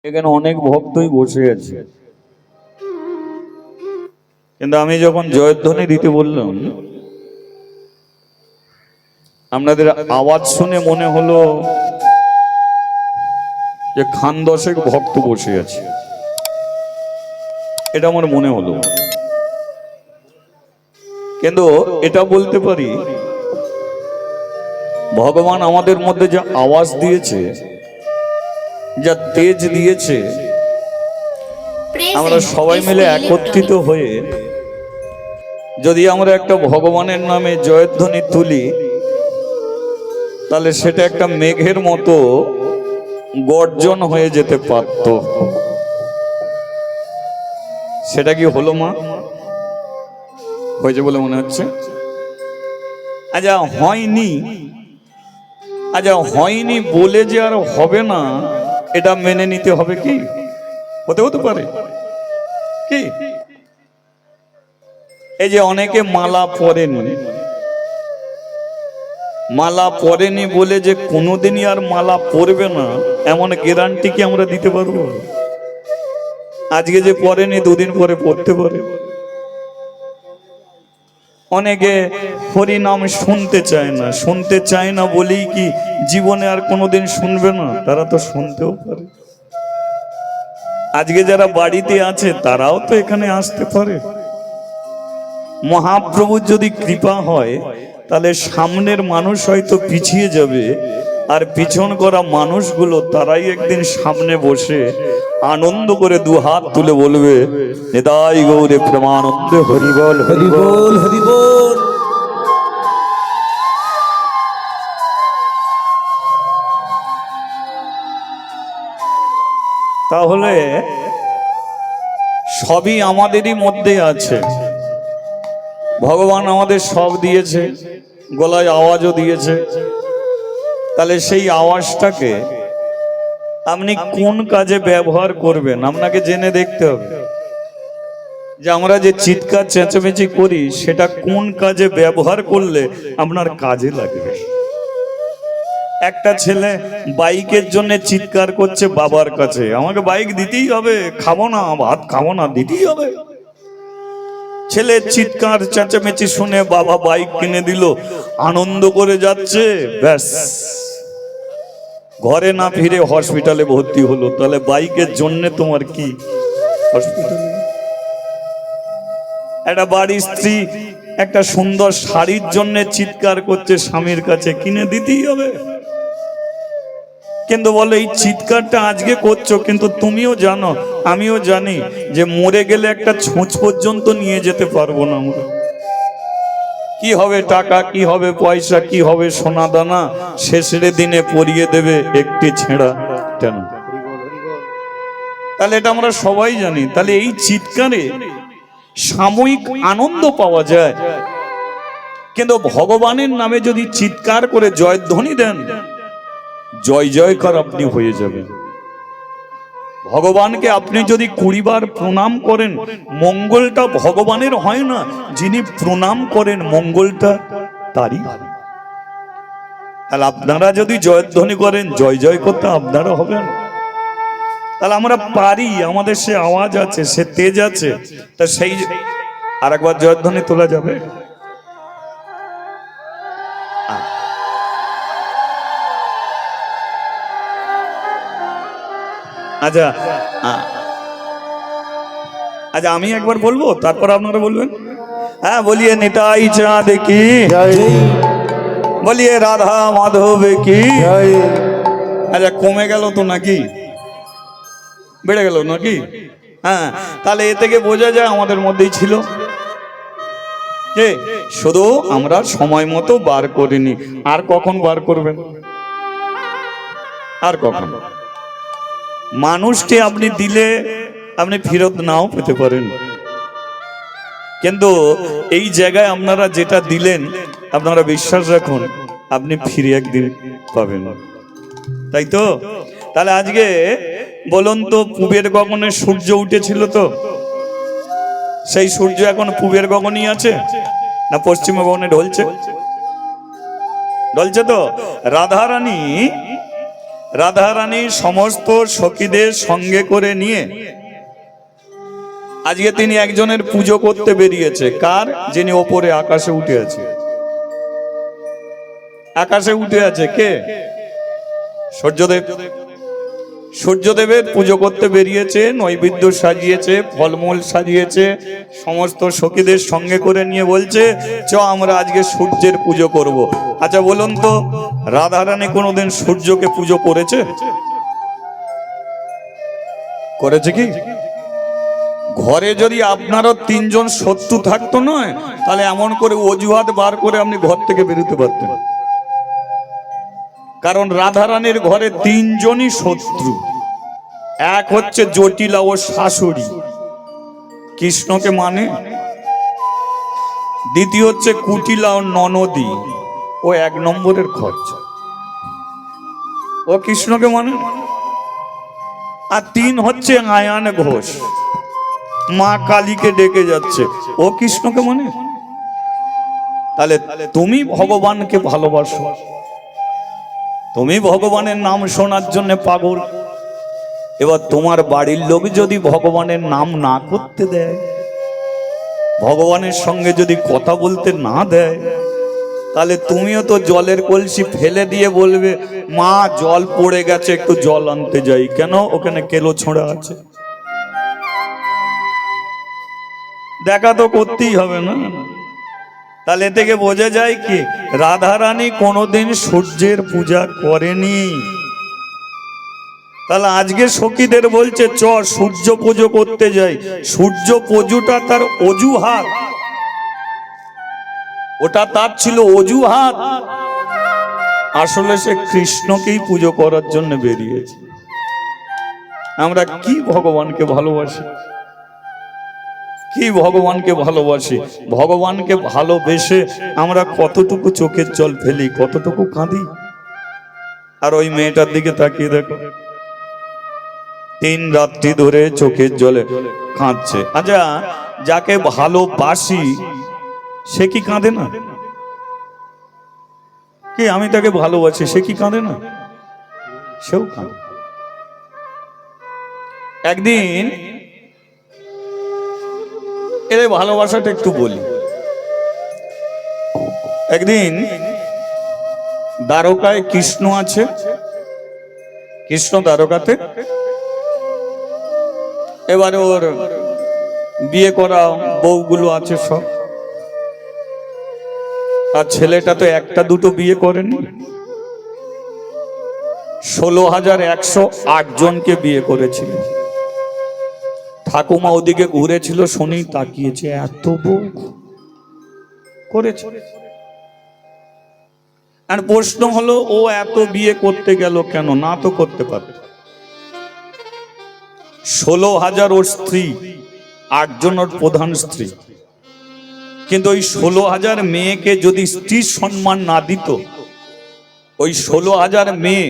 এখানে অনেক ভক্তই বসে আছে, কিন্তু আমি যখন জয়ধ্বনি দিতে বললাম আপনাদের আওয়াজ শুনে মনে হলো যে খান দশেক ভক্ত বসে আছে, এটা আমার মনে হলো। কিন্তু এটা বলতে পারি ভগবান আমাদের মধ্যে যা আওয়াজ দিয়েছে, যা তেজ দিয়েছে, আমরা সবাই মিলে একত্রিত হয়ে যদি আমরা একটা ভগবানের নামে জয়ধ্বনি তুলি, তাহলে সেটা একটা মেঘের মতো গর্জন হয়ে যেতে পারত। সেটা কি হলো মা? হয়েছে বলে মনে হচ্ছে? আচ্ছা হয়নি, আচ্ছা হয়নি বলে যে আর হবে না এটা মেনে নিতে হবে কি? হতে পারে কি? এই যে অনেকে মালা পরেনি, মালা পরেনি বলে যে কোনোদিনই আর মালা পরবে না এমন গ্যারান্টি কি আমরা দিতে পারবো? আজকে যে পরেনি দুদিন পরে পড়তে পারে। অনেকে হরিনাম শুনতে চায় না বলেই কি জীবনে আর কোনোদিন শুনবে না? তারা তো শুনতেও পারে। আজকে যারা বাড়িতে আছে তারাও তো এখানে আসতে পারে। মহাপ্রভুর যদি কৃপা হয় তাহলে সামনের মানুষ হয়তো পিছিয়ে যাবে, আর পিছন করা মানুষগুলো তারাই একদিন সামনে বসে আনন্দ করে দুহাত তুলে বলবে নিতাই গৌরে প্রেমানন্দে হরিবল হরিবল হরিবল। তাহলে সবই আমাদেরই মধ্যে আছে। ভগবান আমাদের সব দিয়েছে, গলায় আওয়াজও দিয়েছে। তাহলে সেই আওয়াজটাকে আপনি কোন কাজে ব্যবহার করবেন আপনাকে জেনে দেখতে হবে, যে আমরা যে চিৎকার চেঁচামেচি করি সেটা কোন কাজে ব্যবহার করলে আপনার কাজে লাগবে। একটা ছেলে বাইকের জন্য চিৎকার করছে বাবার কাছে, আমাকে বাইক দিতেই হবে, খাবো না, ভাত খাবো না, দিতেই হবে। ছেলে চিৎকার চেঁচামেচি শুনে বাবা বাইক কিনে দিল, আনন্দ করে যাচ্ছে, ব্যাস ঘরে না ফিরে হসপিটালে ভর্তি হলো। তাহলে বাইকের জন্য তোমার কি হসপিটালে? একটা বাড়ির স্ত্রী একটা সুন্দর শাড়ির জন্য চিৎকার করছে স্বামীর কাছে, কিনে দিতেই হবে। কিন্তু বলে এই চিৎকারটা আজকে করছো, কিন্তু তুমিও জানো আমিও জানি যে মরে গেলে একটা ছুঁচ পর্যন্ত নিয়ে যেতে পারবো না আমরা। কি হবে টাকা, কি হবে পয়সা, কি হবে সোনা দানা, শেষের দিনে পরিয়ে দেবে একটি ছেঁড়া কেন? তাহলে এটা আমরা সবাই জানি। তাহলে এই চিৎকারে সাময়িক আনন্দ পাওয়া যায়, কিন্তু ভগবানের নামে যদি চিৎকার করে জয়ধ্বনি দেন, জয় জয়কার আপনি হয়ে যাবেন। ভগবানকে আপনি যদি 20 বার প্রণাম করেন, মঙ্গলটা ভগবানের হয় না, যিনি প্রণাম করেন মঙ্গলটা তারই হয়। তাহলে আপনারা যদি জয়ধ্বনি করেন, জয় জয় করতে আপনারা হবেন। তাহলে আমরা পারি, আমাদের সে আওয়াজ আছে, সে তেজ আছে। তা সেই আর একবার জয়ধ্বনি তোলা যাবে? আচ্ছা আচ্ছা আমি একবার বলবো, তারপর আপনারা বলবেন। হ্যাঁ, বলিয়ে নিতাই চাঁদ কি, বলিয়ে রাধা মাধব কি। আচ্ছা কমে গেল তো নাকি বেড়ে গেল নাকি? হ্যাঁ, তাহলে এ থেকে বোঝা যায় আমাদের মধ্যেই ছিল। কে? শুধু আমরা সময় মতো বার করিনি। আর কখন বার করবেন? আর কখন? মানুষকে আপনি দিলে আপনি ফেরত নাও পেতে পারেন, কিন্তু এই জায়গায় আপনারা যেটা দিলেন আপনারা বিশ্বাস রাখুন আপনি ফিরে একদিন পাবেন, তাই তো? তাহলে আজকে বলুন তো, পূবের গগনে সূর্য উঠেছিল তো, সেই সূর্য এখন পূবের গগনই আছে না পশ্চিম গগনে ঢলছে? ঢলছে তো। রাধারানী রাধারানী সমস্ত সখীদের সঙ্গে করে নিয়ে আজকে তিনি একজনের পুজো করতে বেরিয়েছে। কার? যিনি ওপরে আকাশে উঠে আছে। আকাশে উঠে আছে কে? সূর্যদেব। সূর্যদেবের পুজো করতে বেরিয়েছে, নৈবেদ্য সাজিয়েছে, ফলমূল সাজিয়েছে, সমস্ত সখীদের সঙ্গে করে নিয়ে বলছে চ আমরা আজকে সূর্যের পুজো করব। আচ্ছা বলুন তো, রাধারানী কোনোদিন সূর্যকে পুজো করেছে? করেছে কি? ঘরে যদি আপনারও তিনজন শত্রু থাকতো নয়, তাহলে এমন করে অজুহাত বার করে আপনি ঘর থেকে বেরোতে পারতেন। কারণ রাধারানীর ঘরে তিনজনই শত্রু। এক হচ্ছে জটিলা ও শাশুড়ি, কৃষ্ণকে মানে। দ্বিতীয় হচ্ছে কুটিলা ও ননদী, ও এক নম্বরের খরচ, ও কৃষ্ণকে মানে। আর তিন হচ্ছে আয়ান ঘোষ, মা কালীকে ডেকে যাচ্ছে, ও কৃষ্ণকে মানে। তাহলে তুমি ভগবানকে ভালোবাসো, তুমি ভগবানের নাম শোনার জন্য পাগল। এবার তোমার বাড়ির লোক যদি ভগবানের নাম না করতে দেয়, ভগবানের সঙ্গে যদি কথা বলতে না দেয়, তাহলে তুমিও তো জলের কলসি ফেলে দিয়ে বলবে মা জল পড়ে গেছে, একটু জল আনতে যাই। কেন? ওখানে কেলো ছোঁড়া আছে। দেখা তো করতেই হবে না? তাহলে এ থেকে বোঝা যায় কি, রাধারানী কোনোদিন সূর্যের পূজা করেনি। তাহলে আজকে সখীদের বলছে চ সূর্য পুজো করতে যাই। সূর্য পুজোটা তার অজুহাত, ওটা তার ছিল অজুহাত। আসলে সে কৃষ্ণকেই পুজো করার জন্য বেরিয়েছে। আমরা কি ভগবানকে ভালোবাসি, কি ভগবানকে ভালোবাসি। ভগবানকে ভালোবেসে আমরা কতটুকু চোখের জল ফেলি, কতটুকু কাঁদি। আর ওই মেয়েটার দিকে তাকিয়ে দেখো, 3 রাত্রি ধরে চোখের জলে কাঁদছে। আচ্ছা, যাকে ভালোবাসি সে কি কাঁদে না? কি আমি তাকে ভালোবাসি, সে কি কাঁদে না? সেও কাঁদে। একদিন এর ভালোবাসাটা একটু বলি। একদিন দ্বারকায় কৃষ্ণ আছে, কৃষ্ণ দ্বারকাতে। এবারে ওর বিয়ে করা বউগুলো আছে সব, আর ছেলেটা তো একটা দুটো বিয়ে করেনি, 16,108 জনকে বিয়ে করেছিল। ঠাকুমা ওদিকে ঘুরেছিল, শুনেই তাকিয়েছে, এত বউ করেছে। আর প্রশ্ন হলো ও এত বিয়ে করতে গেল কেন? না তো করতে পারত। 16,000 ওর স্ত্রী, 8 জন ওর প্রধান স্ত্রী। কিন্তু ওই 16,000 মেয়েকে যদি স্ত্রীর সম্মান না দিত, ওই 16,000 মেয়ে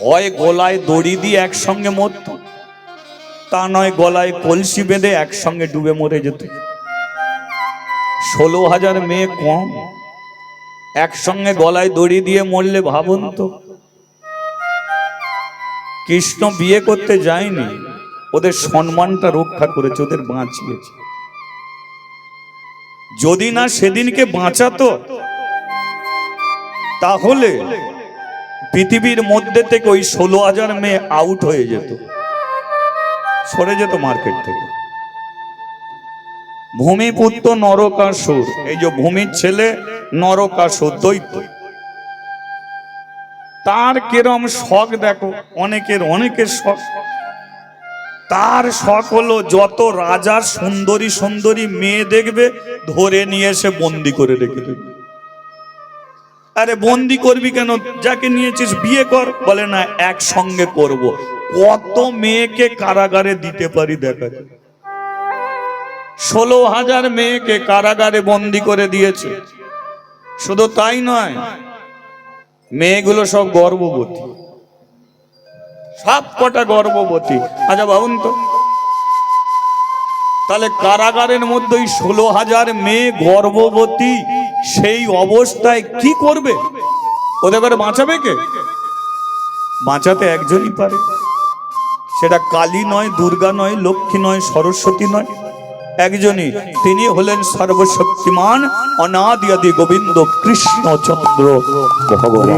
হয় গলায় দড়ি দিয়ে একসঙ্গে মরত, তা নয় গলায় কলসি বেঁধে একসঙ্গে ডুবে মরে যেত। 16,000 মেয়ে কম, একসঙ্গে গলায় দড়ি দিয়ে মরলে ভাবুন তো। কৃষ্ণ বিয়ে করতে যায়নি, ওদের সম্মানটা রক্ষা করেছে, ওদের বাঁচিয়েছে। যদি না সেদিনকে বাঁচাতো, তাহলে পৃথিবীর মধ্যে থেকে ওই 16,000 মেয়ে আউট হয়ে যেত, সরে যেত মার্কেট থেকে। ভূমিপুত্র নরকাসুর, এই যে ভূমির ছেলে নরকাসুর দৈত্য, তার কিরম শখ দেখো। অনেকের শখ। তার শখ হলো যত রাজার সুন্দরী সুন্দরী মেয়ে দেখবে ধরে নিয়ে এসে বন্দি করে রেখে দেবে। আরে বন্দি করবি কেন? যাকে নিয়েছিস বিয়ে কর। বলে না, একসঙ্গে করব। কত মেয়েকে কারাগারে দিতে পারি দেখা যায়। 16,000 মেয়েকে কারাগারে বন্দি করে দিয়েছে। শুধু তাই নয়, মেয়েগুলো সব গর্ভবতী, সব কটা গর্ভবতী। আচ্ছা ভাবুন তো, তাহলে কারাগারের মধ্যে 16,000 মেয়ে গর্ভবতী, সেই অবস্থায় কি করবে? ওদের বাঁচাবে কে? বাঁচাতে একজনই পারে, সেটা কালী নয়, দুর্গা নয়, লক্ষ্মী নয়, সরস্বতী নয়, একজনই, তিনি হলেন সর্বশক্তিমান অনাদি আদি গোবিন্দ কৃষ্ণচন্দ্র ভগবান।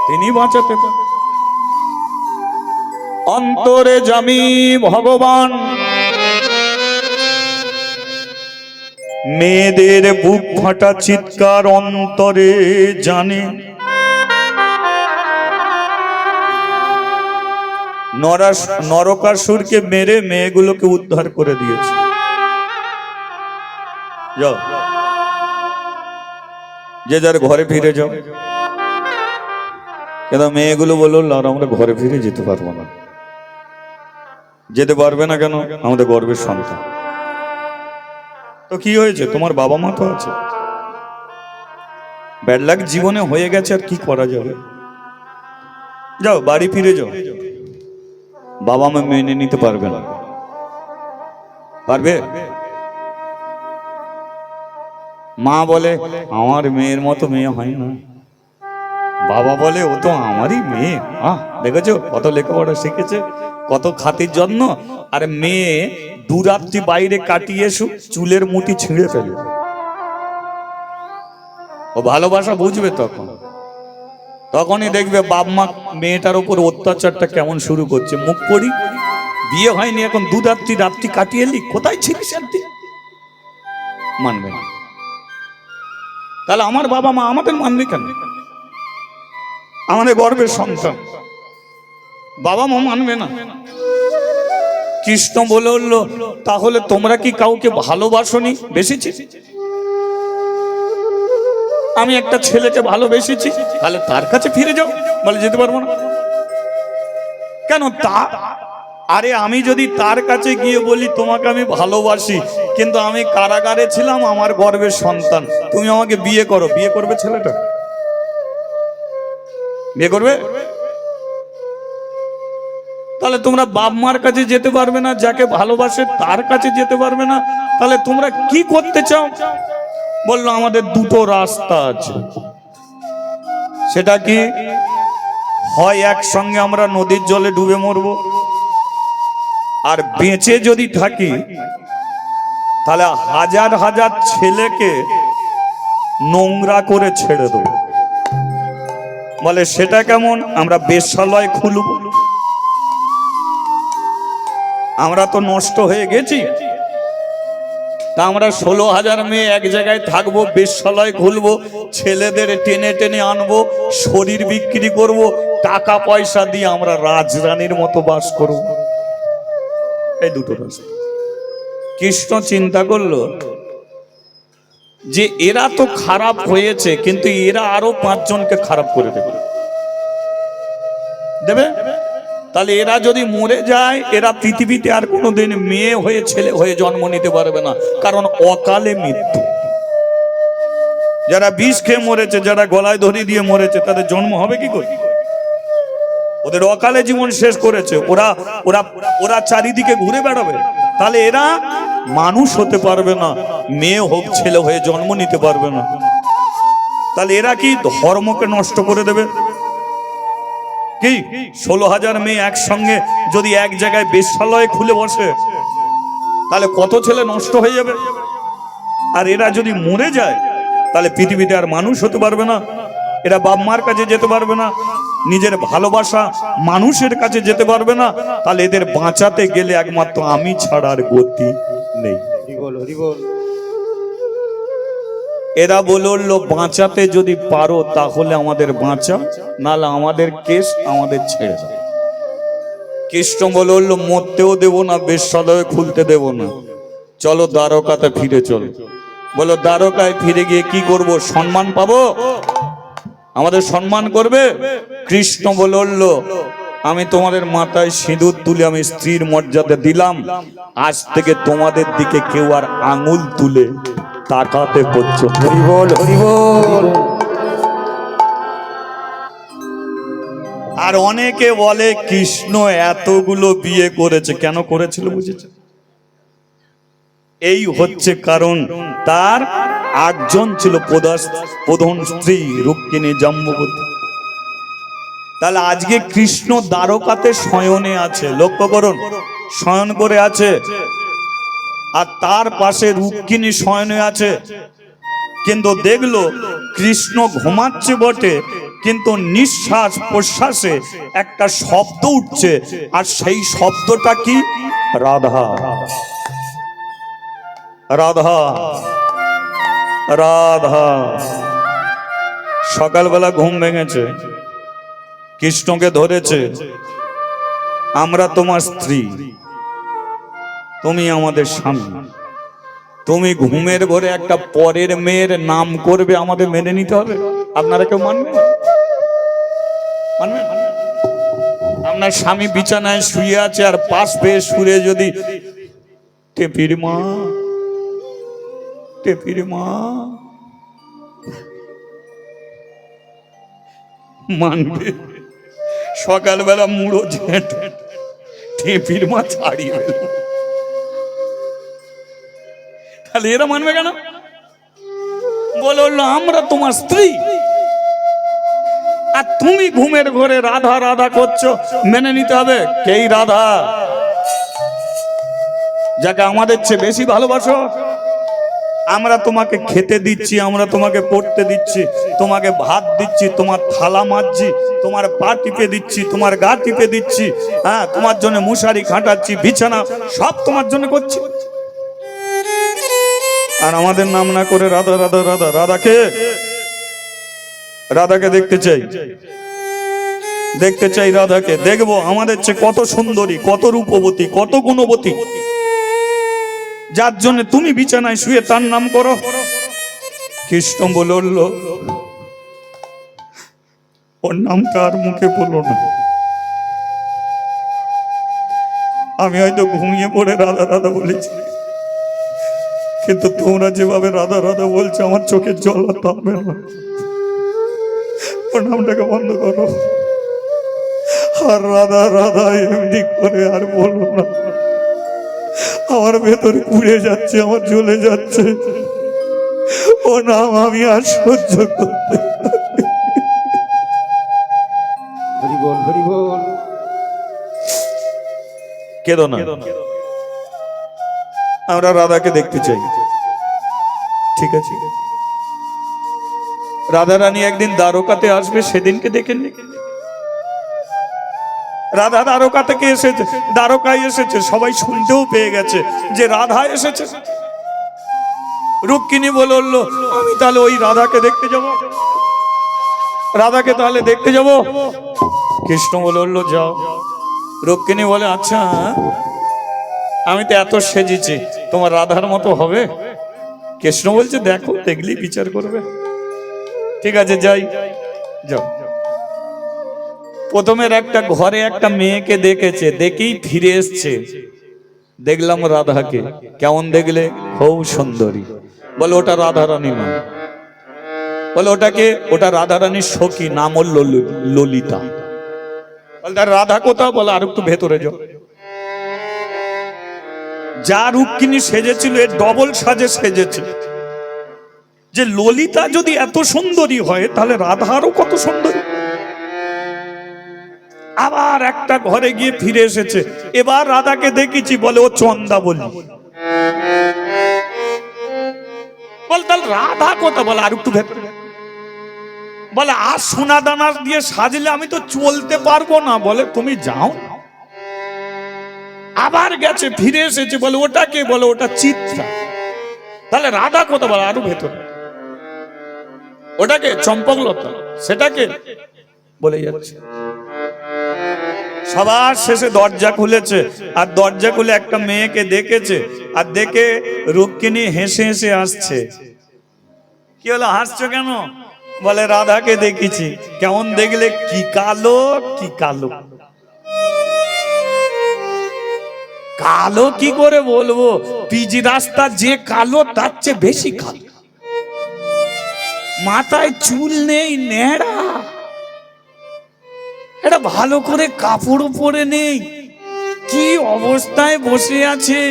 তিনি বাঁচাতে পারেন। অন্তরে জামি ভগবান মেয়েদের বুক ফাটা চিৎকার অন্তরে জানে। নরকাসুরকে মেরে মেয়েগুলোকে উদ্ধার করে দিয়েছে। যাও, যে যার ঘরে ফিরে যাও। কিন্তু মেয়েগুলো বলল, আমরা ঘরে ফিরে যেতে পারবো না। যেতে পারবে না কেন? আমাদের গর্বের সন্তান। তো কি হয়েছে? তোমার বাবা মা তো আছে। ব্যাড লাক জীবনে হয়ে গেছে, আর কি করা যাবে? যাও, বাড়ি ফিরে যাও। বাবা মা মেনে নিতে পারবে না। পারবে? মা বলে, আমার মেয়ের মতো মেয়ে হয় না। বাবা বলে, ও তো আমারই মেয়ে। দেখেছো কত লেখাপড়া শিখেছে, কত খাতির জন্য। আর মেয়ে দুরাত্রি বাইরে কাটিয়ে চুলের মুঠি ছিঁড়ে ফেলে। ও ভালোবাসা বুঝবে তখনই দেখবে বাপ মা মেয়েটার উপর অত্যাচারটা কেমন শুরু করছে। মুখ পড়ি, বিয়ে হয়নি এখন, রাত্রি কাটিয়ে এলি, কোথায় ছিলিস? মানবে না। তাহলে আমার বাবা মা আমাদের মানবে কেন? আমাদের গর্বের সন্তান, বাবা মা মানবে না। কৃষ্ণ বলে উঠলো, তাহলে তোমরা কি কাউকে ভালোবাসোনি? বেশিছি, আমি একটা ছেলেকে ভালোবেসেছি, তাহলে তার কাছে ফিরে যাও। বলে, যেতে পারবো না। কেন? আরে আমি যদি তার কাছে গিয়ে বলি তোমাকে আমি ভালোবাসি, কিন্তু আমি কারাগারে ছিলাম, আমার গর্বের সন্তান, তুমি আমাকে বিয়ে করো, বিয়ে করবে ছেলেটা? বিয়ে করবে? তাহলে তোমরা বাপ মার কাছে যেতে পারবে না, যাকে ভালোবাসে তার কাছে যেতে পারবে না, তাহলে তোমরা কি করতে চাও? বললো, আমাদের দুটো রাস্তা আছে। সেটা কি? হয় একসঙ্গে আমরা নদীর জলে ডুবে মরবো, আর বেঁচে যদি থাকি তাহলে হাজার হাজার ছেলেকে নোংরা করে ছেড়ে দেবো। বলে, সেটা কেমন? আমরা বেশ্যালয় খুলব। আমরা তো নষ্ট হয়ে গেছি, তা আমরা 16,000 মেয়ে এক জায়গায় থাকবো, বেশ্যালয় খুলবো, ছেলেদের টেনে টেনে আনবো, শরীর বিক্রি করব, টাকা পয়সা দিয়ে আমরা রাজরানীর মতো বাস করব। এই দুটো রাস্তা। কৃষ্ণ চিন্তা করলো যে এরা তো খারাপ হয়েছে, কিন্তু এরা আরো 5 জনকে খারাপ করে দেবে। তাহলে এরা যদি মরে যায়, এরা পৃথিবীতে আর কোনোদিন মেয়ে হয়ে ছেলে হয়ে জন্ম নিতে পারবে না, কারণ অকালে মৃত্যু। যারা বিষ খেয়ে মরেছে, যারা গলায় দড়ি দিয়ে মরেছে, তাদের জন্ম হবে কি করে? ওদের অকালে জীবন শেষ করেছে। ওরা ওরা ওরা চারিদিকে ঘুরে বেড়াবে। তাহলে এরা মানুষ হতে পারবে না, মেয়ে হোক ছেলে হয়ে জন্ম নিতে পারবে না। তাহলে এরা কি ধর্মকে নষ্ট করে দেবে? কি 16,000 মেয়ে একসঙ্গে যদি এক জায়গায় বেশ্যালয়ে খুলে বসে, তাহলে কত ছেলে নষ্ট হয়ে যাবে। আর এরা যদি মরে যায়, তাহলে পৃথিবীতে আর মানুষ হতে পারবে না। এরা বাপ মার কাছে যেতে পারবে না, নিজের ভালোবাসা মানুষের কাছে যেতে পারবে না। তাহলে এদের বাঁচাতে গেলে একমাত্র আমি ছাড়ার গতি নেই। এরা বলল, বাঁচাতে যদি পারো তাহলে আমাদের বাঁচা, নাহলে আমাদের কেস, আমাদের ছেড়ে দাও। কৃষ্ণ বলল, মরতেও দেব না, বেশ্যালয়ে খুলতে দেব না, চলো দ্বারকাতে ফিরে চলো। বলো, দ্বারকায় ফিরে গিয়ে কি করব? সম্মান পাবো? আমাদের সম্মান করবে? কৃষ্ণ বলল, আমি তোমাদের মাথায় সিঁদুর তুলে আমি স্ত্রীর মর্যাদা দিলাম, আজ থেকে তোমাদের দিকে কেউ আর আঙুল তুলে তাকাতে পর্যন্ত। আর অনেকে বলে কৃষ্ণ এতগুলো বিয়ে করেছে, কেন করেছিল বুঝেছে? এই হচ্ছে কারণ, তার 8 জন ছিল প্রধান স্ত্রী রুক্মিণী জাম্বুবতী। তাহলে আজকে কৃষ্ণ দ্বারকাতে শয়নে আছে, লক্ষ্য করুন, শয়ন করে আছে, আর তার পাশে রুক্মিণী শয়নে আছে। কিন্তু দেখলো কৃষ্ণ ঘুমাচ্ছে বটে, কিন্তু নিঃশ্বাস প্রশ্বাসে একটা শব্দ উঠছে, আর সেই শব্দটা কি? রাধা রাধা রাধা। সকালবেলা ঘুম ভেঙেছে, কৃষ্ণকে ধরেছে, আমরা তোমার স্ত্রী, তুমি আমাদের স্বামী, তুমি ঘুমের ঘরে একটা পরের মেয়ের নাম করবে, আমাদের মেনে নিতে হবে? আপনারা কেউ মানবেন? মানবেন? আপনার স্বামী বিছানায় শুয়ে আছে, আর পাশ পেয়ে সুরে যদি টেপির মা টেপির মা, মানবে? সকালবেলা মুড়ো ঝেঁট টেপির মা ছাড়িয়ে দিল, তাহলে এরা মানবে কেন? বললো আমরা তোমার স্ত্রী, আর তুমি ঘুমের ঘরে রাধা রাধা করছো, মেনে নিতে হবে। কেই রাধা? যাকে আমাদের চেয়ে বেশি ভালোবাসো। আমরা তোমাকে খেতে দিচ্ছি, আমরা তোমাকে পড়তে দিচ্ছি, তোমাকে ভাত দিচ্ছি, তোমার থালা মাজছি, তোমার পা টিপে দিচ্ছি, তোমার গা টিপে দিচ্ছি, হ্যাঁ, তোমার জন্য মশারি খাটাচ্ছি, বিছানা সব তোমার জন্য করছি, আর আমাদের নাম না করে রাধা রাধা রাধা। রাধাকে রাধাকে দেখতে চাই, দেখতে চাই রাধাকে। দেখবো আমাদের চেয়ে কত সুন্দরী, কত রূপবতী, কত গুণবতী, যার জন্য তুমি বিছানায় শুয়ে তার নাম করো। কৃষ্ণ বলল ওর নামটা আর মুখে বলো না, আমি হয়তো ঘুমিয়ে পড়ে রাধা রাধা বলেছি, কিন্তু তোমরা যেভাবে রাধা রাধা বলছো আমার চোখের জল আর থামবে না। ওর নামটাকে বন্ধ করো, আর রাধা রাধা এমনি করে আর বলো না, আমার ভেতরে পুড়ে যাচ্ছে, আমার জ্বলে যাচ্ছে, ও নাম আমি আর সহ্য করতে। হরি বল হরি বল। কেদো না, আমরা রাধাকে দেখতে চাই, ঠিক আছে? রাধা রানী একদিন দ্বারকাতে আসবে, সেদিনকে দেখেন। রাধা দ্বারকা থেকে এসেছে, দ্বারকায় এসেছে, সবাই শুনতেও পেয়ে গেছে যে রাধা এসেছে। রুক্মিণী বলল আমি তাহলে ওই রাধাকে দেখতে যাব, রাধাকে তাহলে দেখতে যাব। কৃষ্ণ বলল যাও। রুক্মিণী বলে আচ্ছা, আমি তো এত সেজেছি, তোমার রাধার মতো হবে? কৃষ্ণ বলছে দেখো, দেখলি বিচার করবে। ঠিক আছে যাই, যাও। প্রথমের একটা ঘরে একটা মেয়েকে দেখেছে, দেখেই ফিরে এসছে, দেখলাম রাধাকে। কেমন দেখলে? খুব সুন্দরী। বলে ওটা রাধা রানী না। বলে ওটাকে? ওটা রাধা রানীর সখী, নাম হল ললিতা। বলে তার রাধা কোথাও? বলে আর একটু ভেতরে যাও। যা রুক্মিণী সেজেছিল এর ডবল সাজে সেজেছে। যে ললিতা যদি এত সুন্দরী হয়, তাহলে রাধারও কত সুন্দরী। আবার একটা ঘরে গিয়ে ফিরে এসেছে, এবার রাধাকে দেখেছি, বলে ও চন্দা বলি। বল তাহলে রাধা কোথা? বলে আর একটু ভেতরে। বলে আর সোনা দানা দিয়ে সাজলে আমি তো চলতে পারবো না। বলে তুমি যাও। আবার গেছে, ফিরে এসেছে, বলে ওটা কে? বলে ওটা চিত্রা। তাহলে রাধা কোথা? বলে আরো ভেতরে। ওটাকে? চম্পকলতা। সেটাকে? বলে যাচ্ছে। সবার শেষে দরজা খুলেছে, আর দরজা খুলে একটা মেয়েকে দেখেছে, আর দেখে রুক্মিণী হেসে হেসে আসছে। কি হলো, হাসছো কেন? বলে রাধাকে দেখেছি। কেমন দেখলে? কি কালো, কি কালো। কালো কি করে বলবো, পিচ রাস্তা যে কালো তার চেয়ে বেশি কালো। মাথায় চুল নেই, নেড়া, এটা ভালো করে কাপড় পরে নেই, কি অবস্থায় বসে আছে।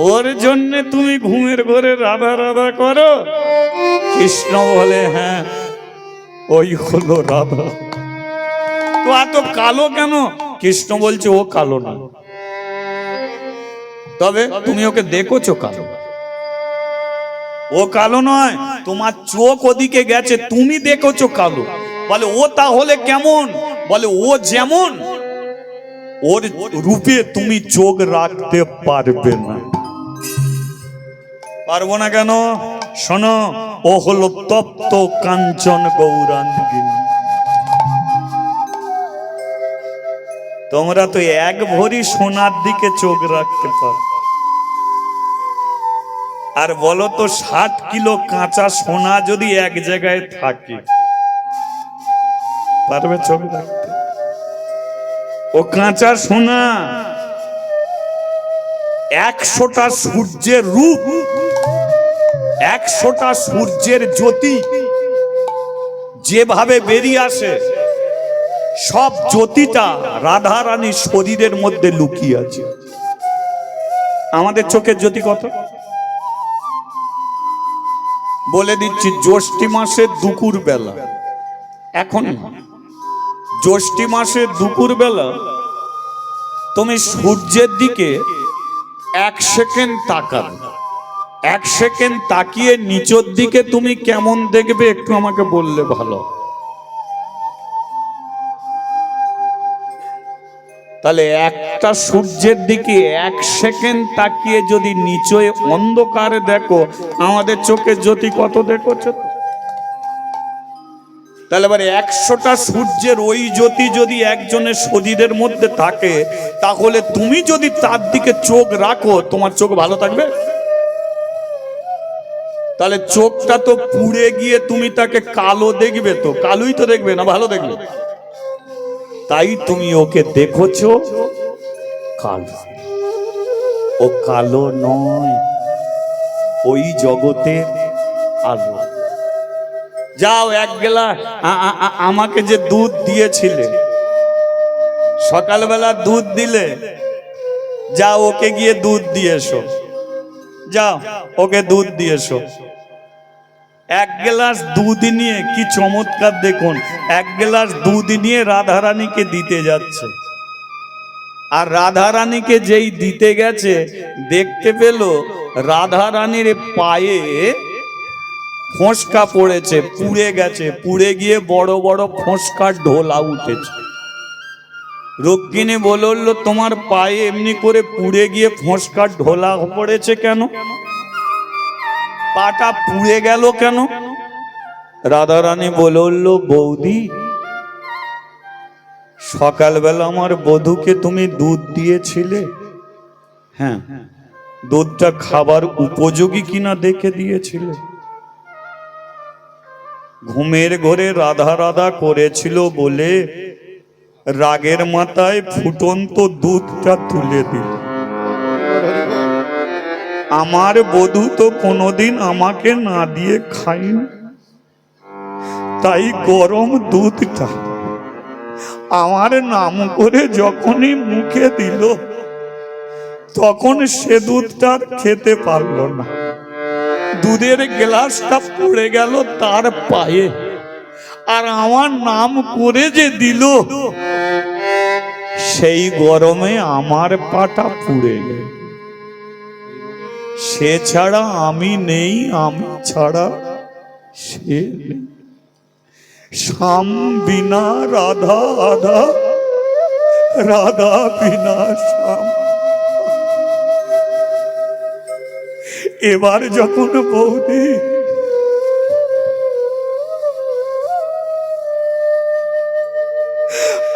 ওর জন্য তুমি ঘুমের ঘরে রাধা রাধা করো। কৃষ্ণ বলে হ্যাঁ ওই হলো রাধা। তো এত কালো কেন? কৃষ্ণ বলছে ও কালো না, তবে তুমি ওকে দেখোছো কালো। ও কালো নয়, তোমার চোখ ওদিকে গেছে, তুমি দেখোছো কালো। বলে ও তাহলে কেমন? বলে ও যেমন, ওর রূপে তুমি চোখ রাখতে পারবে না। পারবো না কেন? শোনো, ও হলো তপ্ত কাঞ্চন গৌরাঙ্গিনী। তোমরা তো এক ভরি সোনার দিকে চোখ রাখতে পারো, আর বলো তো 60 কিলো কাঁচা সোনা যদি এক জায়গায় থাকে, পারবে চোখ রাখতে? ও কাঁচা সোনা 100টা সূর্যের রূপ, 100টা সূর্যের জ্যোতি যেভাবে বেরিয়ে আসে, সব জ্যোতিটা রাধা রানীর শরীরের মধ্যে লুকিয়ে আছে। আমাদের চোখের জ্যোতি কত? বলে দিচ্ছি, জ্যৈষ্ঠ মাসের দুপুর বেলা, এখন জ্যৈষ্ঠ মাসের দুপুর বেলা তুমি সূর্যের দিকে 1 সেকেন্ড তাকাবে। 1 সেকেন্ড তাকিয়ে নিচের দিকে তুমি কেমন দেখবে একটু আমাকে বললে ভালো। তাহলে একটা সূর্যের দিকে 1 সেকেন্ড তাকিয়ে যদি নিচে অন্ধকারে দেখো, আমাদের চোখের জ্যোতি কত দেখছো? তাহলে এবার 100টা সূর্যের ওই জ্যোতি যদি একজনের শরীরের মধ্যে থাকে, তাহলে তুমি যদি তার দিকে চোখ রাখো, তোমার চোখ ভালো থাকবে? তাহলে চোখটা তো পুড়ে গিয়ে তুমি তাকে কালো দেখবে, তো কালোই তো দেখবে না, ভালো দেখবে। তাই তুমি ওকে দেখছো কালো। ও কালো নয়, ওই জগতের আলো। যাও এক গ্লাস আমাকে যে দুধ দিয়েছিলে, সকালবেলা দুধ দিলে, যাও ওকে গিয়ে দুধ দিয়ে এসো। যাও ওকে দুধ দিয়ে এসো। 1 গ্লাস দুধ নিয়ে, কি চমৎকার দেখুন, 1 গ্লাস দুধ নিয়ে রাধারানীকে দিতে যাচ্ছে। আর রাধারানীকে যেই দিতে গেছে, দেখতে পেল রাধারানীর পায়ে ফোঁসকা পড়েছে, পুড়ে গেছে, পুড়ে গিয়ে বড় বড় ফোঁসকার ঢোলা উঠেছে। রুক্মিণী বলল, তোমার পায়ে এমনি করে পুড়ে গিয়ে ফোঁসকার ঢোলা পড়েছে কেন? পাটা পুড়ে গেল কেন? রাধারানী বলল, বৌদি, সকালবেলা আমার বধূকে তুমি দুধ দিয়েছিলে, হ্যাঁ, দুধটা খাবার উপযোগী কিনা দেখে দিয়েছিলে। ঘুমের ঘরে রাধা রাধা করেছিল বলে রাগের মাথায় ফুটন্ত দুধটা তুলে দিল। আমার বধূ তো কোনোদিন আমাকে না দিয়ে খায়নি, তাই গরম দুধটা আমার নাম করে যখনই মুখে দিল, তখন সে দুধটা খেতে পারলো না। দুধের গ্লাসটা পড়ে গেল তার পায়ে, আর আমার নাম করে যে দিল, সেই গরমে আমার পাটা পুড়ে গেল। সে ছাড়া আমি নেই, আমি ছাড়া সে নেই। শ্যাম বিনা রাধা আধা, রাধা বিনা শ্যাম। এবার যখন বৌদি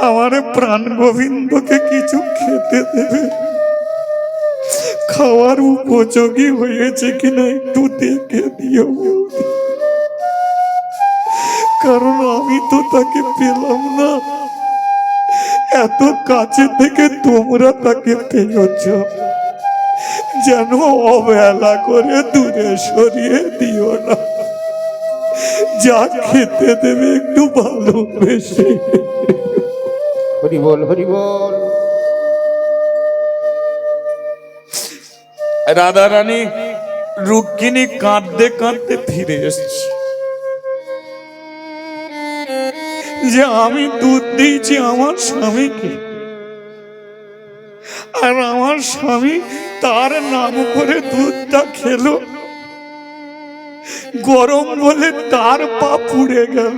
আমার প্রাণ গোবিন্দকে কিছু খেতে দেবে, খাওয়ার উপযোগী হয়েছে কিনা একটু দেখে দিও, কারণ আমি তো তাকে পেলাম না। এত কাছে থেকে তোমরা তাকে পেয়েছ, যেন অবহেলা করে দূরে সরিয়ে দিও না। যা খেতে দেবে একটু ভালোবেসে। হরি বল, হরি বল। রাধারানী রুক্মিণী কাঁদতে কাঁদতে ফিরে এসছে, যে আমি দুধ দিয়েছি আমার স্বামীকে, আর আমার স্বামী তার নাম করে দুধটা খেলো, গরম বলে তার পা পুড়ে গেল।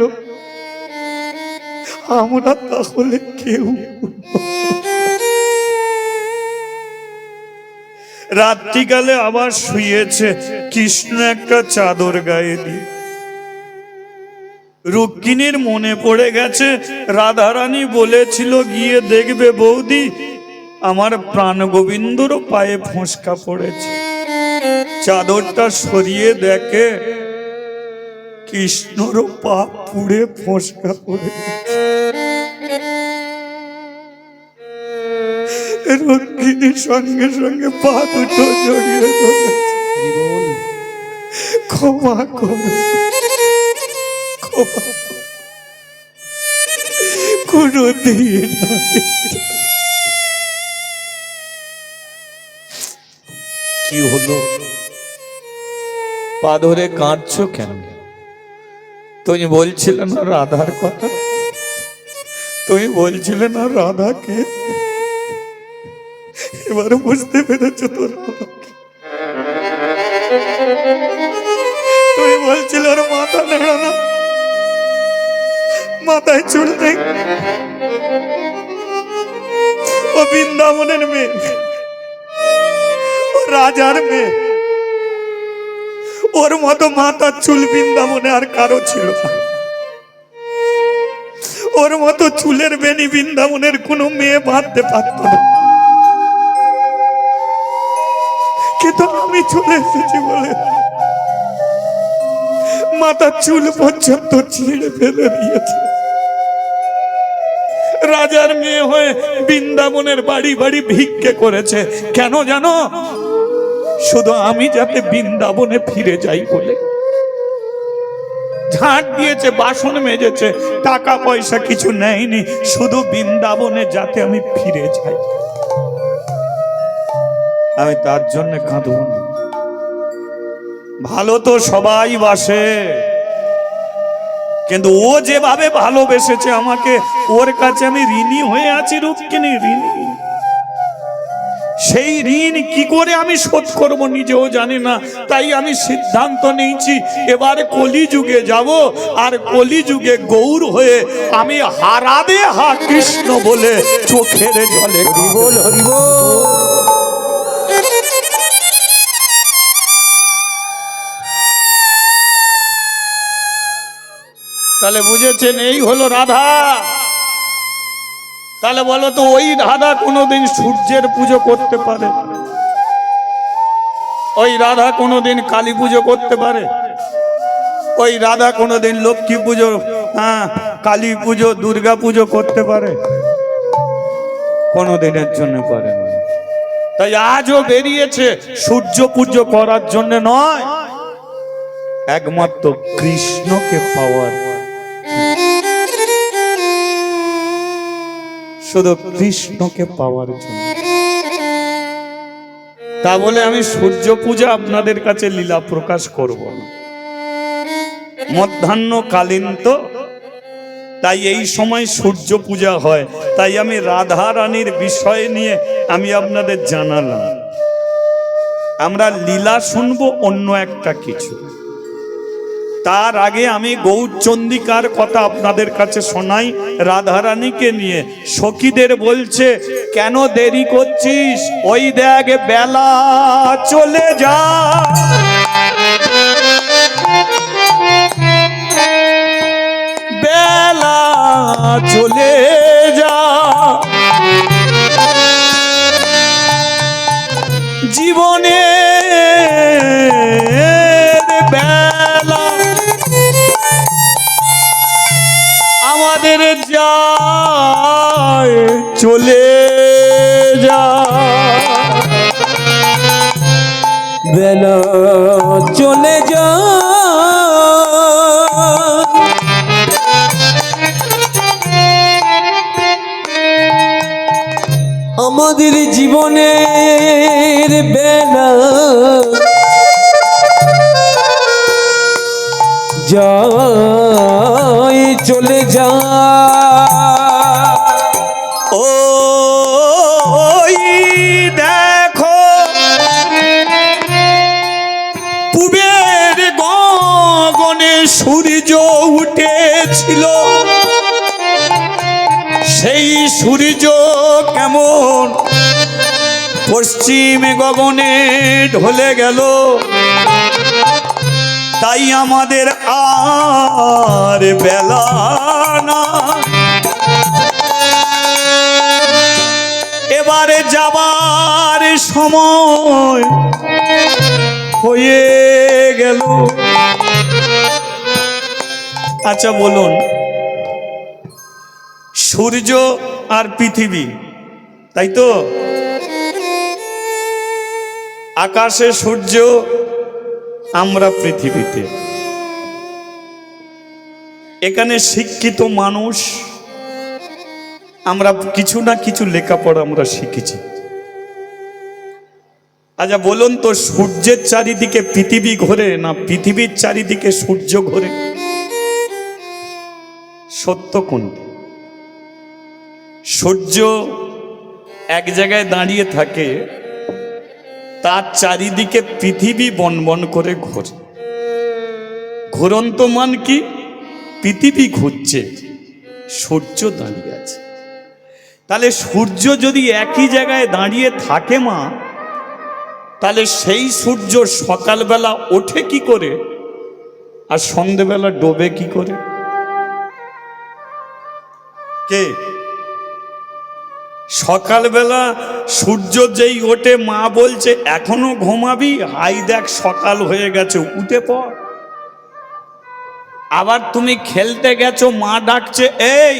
আমরা তাহলে কেউ? রাত্রিকালে আবার শুয়েছে, কৃষ্ণ একটা চাদর গায়ে দিয়ে। রুক্মিণীর মনে পড়ে গেছে, রাধারানী বলেছিল গিয়ে দেখবে বৌদি আমার প্রাণ গোবিন্দরও পায়ে ফোঁসকা পড়েছে। চাদরটা সরিয়ে দেখে কৃষ্ণরও পা পুড়ে ফোঁসকা পড়ে। রুক্মিণীর সঙ্গে সঙ্গে পা দুটো জড়িয়ে ধরেছে, ক্ষমা করো, ক্ষমা, কোনদিন কি হলো? পা ধরে কাঁদছো কেন? তুমি বলছিলে না রাধার কথা, তুমি বলছিলে না রাধাকে, এবার বুঝতে পেরেছো তো? তুমি বলছিলে ওর মাথা নেড়া না, মাথায় চুল নেই, ও বৃন্দাবনের মেয়ে, ও রাজার মেয়ে, ওর মতো মাথার চুল বৃন্দাবনে আর কারো ছিল না, ওর মতো চুলের বেনি বৃন্দাবনের কোনো মেয়ে বাঁধতে পারত না। কিন্তু আমি চলে এসেছি বলে মাথার চুল পর্যন্ত ছিঁড়ে ফেলে দিয়েছে। রাজার মেয়ে হয়ে বৃন্দাবনের বাড়ি বাড়ি ভিক্ষে করেছে, কেন জানো? শুধু আমি যাতে বৃন্দাবনে ফিরে যাই বলে। ঝাঁট দিয়েছে, বাসন মেজেছে, টাকা পয়সা কিছু নেয়নি, শুধু বৃন্দাবনে যাতে আমি ফিরে যাই। আমি তার জন্য কাঁদব না। ভালো তো সবাই বাসে, কিন্তু ও যেভাবে ভালোবেসেছে আমাকে, ওর কাছে আমি ঋণী হয়ে আছি। রুক্মিণী ঋণী, সেই ঋণ কি করে আমি শোধ করব নিজেও জানি না। তাই আমি সিদ্ধান্ত নিয়েছি এবার কলিযুগে যাব, আর কলিযুগে গৌর হয়ে আমি হারাদে হা কৃষ্ণ বলে চোখের জলে হরিবোল হরিবোল। তাহলে বুঝেছেন, এই হলো রাধা। তাহলে বলো তো, ওই রাধা কোনোদিন সূর্যের পুজো করতে পারে? ওই রাধা কোনোদিন কালী পুজো করতে পারে? ওই রাধা কোনোদিন লক্ষ্মী পুজো, কালী পুজো, দুর্গা পুজো করতে পারে? কোনোদিনের জন্য পারে না। তাই আজও বেরিয়েছে সূর্য পুজো করার জন্য নয়, একমাত্র কৃষ্ণকে পাওয়ার, শুধু কৃষ্ণকে পাওয়ার জন্য। তা বলে আমি সূর্য পূজা আপনাদের কাছে লীলা প্রকাশ করব না। মধ্যাহ্নকালীন তো, তাই এই সময় সূর্য পূজা হয়। তাই আমি রাধা রানীর বিষয় নিয়ে আমি আপনাদের জানালাম। আমরা লীলা শুনবো অন্য একটা কিছু। তার আগে আমি গৌরচন্দিকার কথা আপনাদের কাছে শোনাই। রাধারানীকে নিয়ে সখীদের বলছে, কেন দেরি করছিস? ওই দেখ বেলা চলে যা, বেলা চলে যা, জীবনে বেলা আমাদের যায় চলে যা, বেলা চলে যা, আমাদের জীবনের বেলা যায় চলে যায়। ওই দেখো পূবের গগনে সূর্য উঠেছিল, সেই সূর্য কেমন পশ্চিম গগনে ঢলে গেল। তাই আমাদের আর বেলা না, এবারে যাবার সময় হয়ে গেল। আচ্ছা বলুন, সূর্য আর পৃথিবী, তাই তো? আকাশে সূর্য, আমরা পৃথিবীতে। এখানে শিক্ষিত মানুষ, আমরা কিছু না কিছু লেখাপড়া আমরা শিখেছি। আচ্ছা বলুন তো, সূর্যের চারিদিকে পৃথিবী ঘোরে না পৃথিবীর চারিদিকে সূর্য ঘোরে? সত্য কোনটি? সূর্য এক জায়গায় দাঁড়িয়ে থাকে, তার চারিদিকে পৃথিবী বনবন করে ঘোরে। ঘুরন্ত মান কি? পৃথিবী ঘুরছে, সূর্য দাঁড়িয়ে আছে। তাহলে সূর্য যদি একই জায়গায় দাঁড়িয়ে থাকে মা, তাহলে সেই সূর্য সকালবেলা ওঠে কি করে আর সন্ধেবেলা ডোবে কি করে? কে? সকালবেলা সূর্য যেই ওঠে মা বলছে এখনো ঘুমাবি, হাই দেখ সকাল হয়ে গেছে, উঠে পড়। আবার তুমি খেলতে গেছো, মা ডাকছে এই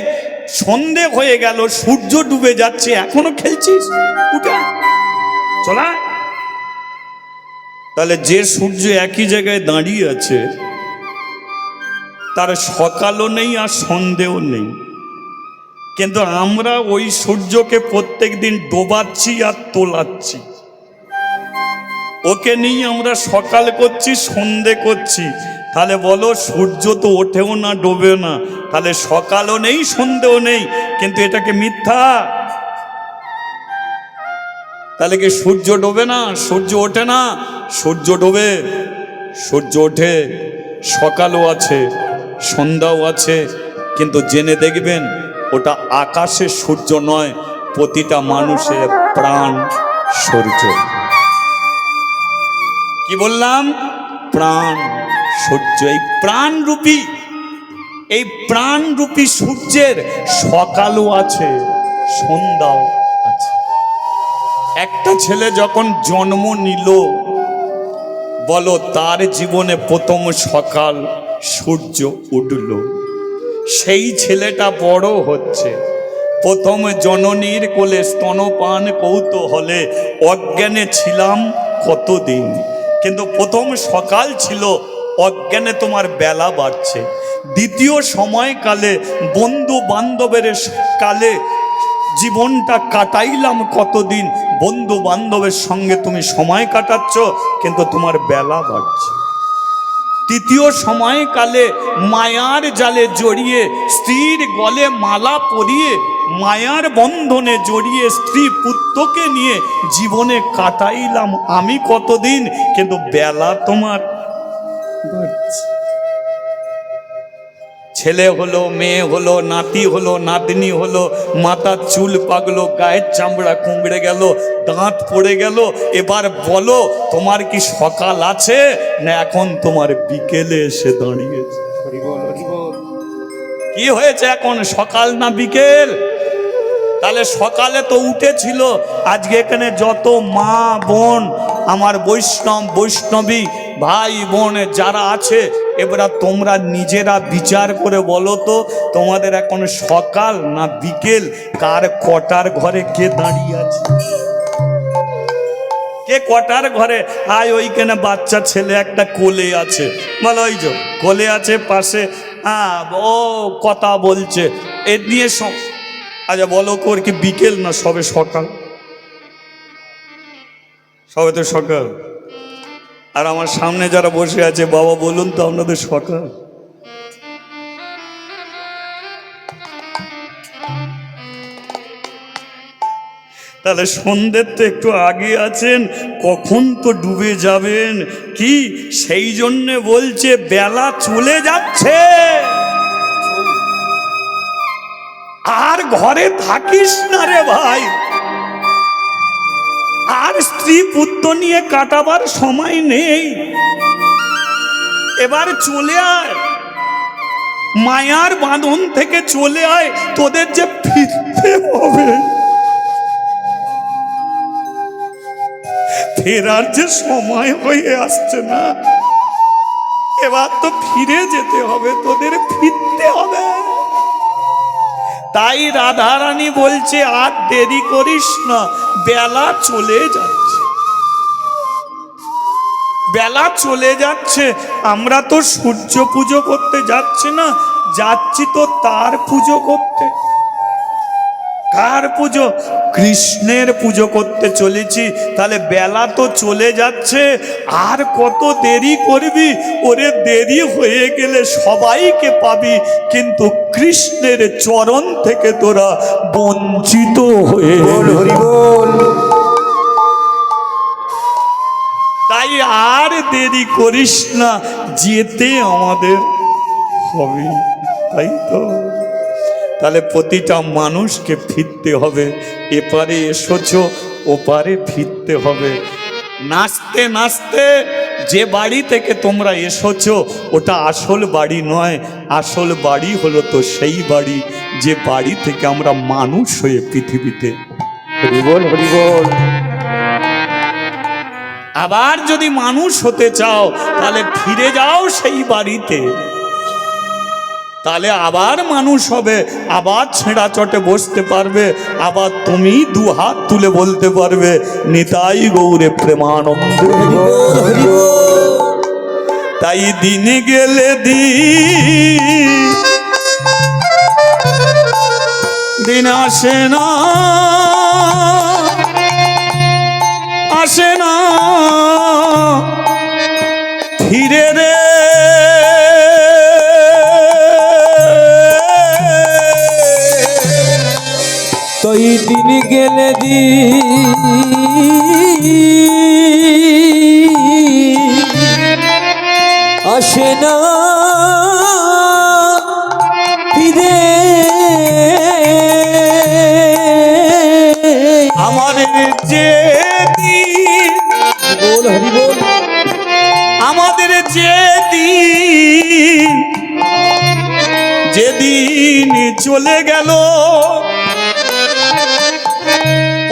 সন্ধে হয়ে গেল, সূর্য ডুবে যাচ্ছে, এখনো খেলছিস, উঠে চলা। তাহলে যে সূর্য একই জায়গায় দাঁড়িয়ে আছে, তার সকালও নেই আর সন্ধেও নেই। কিন্তু আমরা ওই সূর্যকে প্রত্যেক দিন ডোবাচ্ছি আর তোলাচ্ছি। ওকে নিয়ে আমরা সকাল করছি, সন্ধে করছি। তাহলে বলো, সূর্য তো ওঠেও না ডোবেও না, তাহলে সকালও নেই সন্ধেও নেই। কিন্তু এটাকে মিথ্যা। তাহলে কি সূর্য ডোবে না? সূর্য ওঠে না? সূর্য ডোবে, সূর্য ওঠে, সকালও আছে সন্ধ্যাও আছে। কিন্তু জেনে দেখবেন, ওটা আকাশের সূর্য নয়, প্রতিটা মানুষের প্রাণ সূর্য। কি বললাম? প্রাণ সূর্য। এই প্রাণরূপী সূর্যের সকালও আছে, সন্ধ্যাও আছে। একটা ছেলে যখন জন্ম নিল, বলো তার জীবনে প্রথম সকাল সূর্য উঠল। সেই ছেলেটা বড় হচ্ছে, প্রথম জননীর কোলে স্তনপান কৌতূহলে অজ্ঞানে ছিলাম কতদিন। কিন্তু প্রথম সকাল ছিল, অজ্ঞানে তোমার বেলা বাড়ছে। দ্বিতীয় সময়কালে বন্ধু বান্ধবের কালে জীবনটা কাটাইলাম কতদিন। বন্ধু বান্ধবের সঙ্গে তুমি সময় কাটাচ্ছ, কিন্তু তোমার বেলা বাড়ছে। তৃতীয় সময়কালে মায়ার জালে জড়িয়ে, স্ত্রীর গলে মালা পরিয়ে, মায়ার বন্ধনে জড়িয়ে স্ত্রী পুত্রকে নিয়ে জীবনে কাটাইলাম আমি কতদিন, কিন্তু বেলা তোমার বাড়ছে। ছেলে হলো, মেয়ে হলো, নাতি হলো, নাতনি হলো, মাথার চুল পাকলো, গায়ের চামড়া কুঁকড়ে গেল, দাঁত পড়ে গেল। এবার বলো, তোমার কি সকাল আছে না এখন তোমার বিকেলে এসে দাঁড়িয়েছে? কি হয়েছে এখন, সকাল না বিকেল? তাহলে সকালে তো উঠেছিল। আজকে এখানে যত মা বোন, আমার বৈষ্ণবী ভাই বোন যারা আছে, এবার তোমরা নিজেরা বিচার করে বলো তো, তোমাদের এখন সকাল না বিকেল? কার কটার ঘরে কে দাঁড়িয়ে আছে? কে কটার ঘরে? আয় ওইখানে বাচ্চা ছেলে একটা কোলে আছে, বলো ওই যে কোলে আছে পাশে, ও কথা বলছে এ নিয়ে। আচ্ছা বলো, কোর কি বিকেল না সবে সকাল? সবাই তো সকাল, আর আমার সামনে যারা বসে আছে, বাবা বলুন তো আপনাদের সকাল? তাহলে সন্ধ্যের তো একটু আগে আছেন, কখন তো ডুবে যাবেন কি? সেই জন্যে বলছে বেলা চলে যাচ্ছে, আর ঘরে থাকিস না রে ভাই, আর স্ত্রী পুত্র নিয়ে কাটাবার সময় নেই। এবার চলে আয়, মায়ার বাঁধন থেকে চলে আয়, তোদের যে ফিরতে হবে, ফেরার যে সময় হয়ে আসছে না, এবার তো ফিরে যেতে হবে, তোদের ফিরতে হবে। তাই রাধারানী বলছে আর দেরি করিস না, বেলা চলে যাচ্ছে, বেলা চলে যাচ্ছে। আমরা তো সূর্য পুজো করতে যাচ্ছি না, যাচ্ছি তো তার পুজো করতে। কার পুজো? কৃষ্ণের পুজো করতে চলেছি। তাহলে বেলা তো চলে যাচ্ছে, আর কত দেরি করবি? ওরে দেরি হয়ে গেলে সবাইকে পাবি, কিন্তু কৃষ্ণের চরণ থেকে তোরা বঞ্চিত হয়ে যাবি। তাই আর দেরি করিস না, যেতে আমাদের হবে, তাই তো? তাহলে প্রতিটা মানুষকে ফিরতে হবে, এপারে এসেছ ওপারে ফিরতে হবে। নাচতে নাচতে যে বাড়ি থেকে তোমরা এসেছো ওটা আসল বাড়ি নয়, আসল বাড়ি হলো তো সেই বাড়ি যে বাড়ি থেকে আমরা মানুষ হয়ে পৃথিবীতে। হরিবল হরিবল। আবার যদি মানুষ হতে চাও তাহলে ফিরে যাও সেই বাড়িতে, তাহলে আবার মানুষ হবে, আবার ছেঁড়া চটে বসতে পারবে, আবার তুমি দু হাত তুলে বলতে পারবে নিতাই গৌরে প্রেমানন্দ। তাই দিনে গেলে দিন আসে না, আসে না ফিরে রে। তই দিন গেলে আসে না ফিরে। আমাদের যে দিন, বল হরি বল, আমাদের যে দিন, যেদিন চলে গেল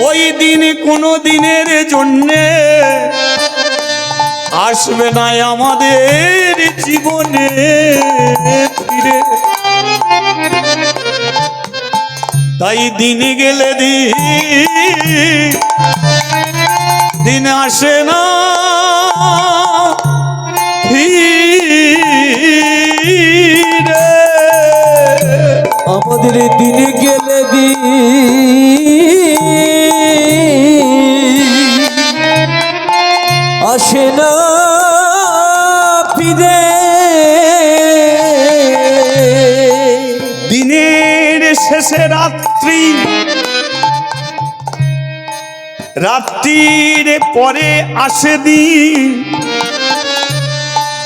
ওই দিন কোনো দিনের জন্যে আসবে না আমাদের জীবনে ফিরে। তাই দিন গেলে দিন আসে না ফিরে। আমাদের দিন গেলে আসে না ফিরে। দিনের শেষে রাত্রি, রাত্রির পরে আসে দিন,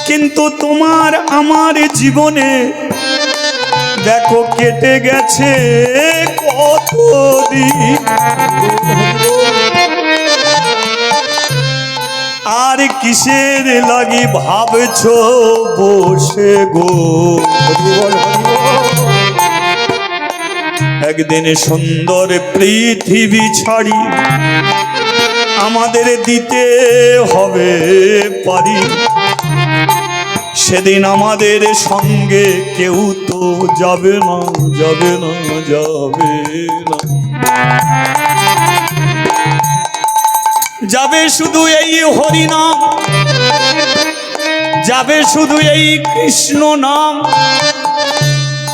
কিন্তু তোমার আমার জীবনে দেখো কেটে গেছে কতদিন, আর কিসের লাগি ভাবছো বসে গো? একদিন সুন্দর পৃথিবী ছাড়ি আমাদের দিতে হবে পারি, সেদিন আমাদের সঙ্গে কেউ তো যাবে না, যাবে না, যাবে না। যাবে শুধু এই হরিনাম, যাবে শুধু এই কৃষ্ণ নাম।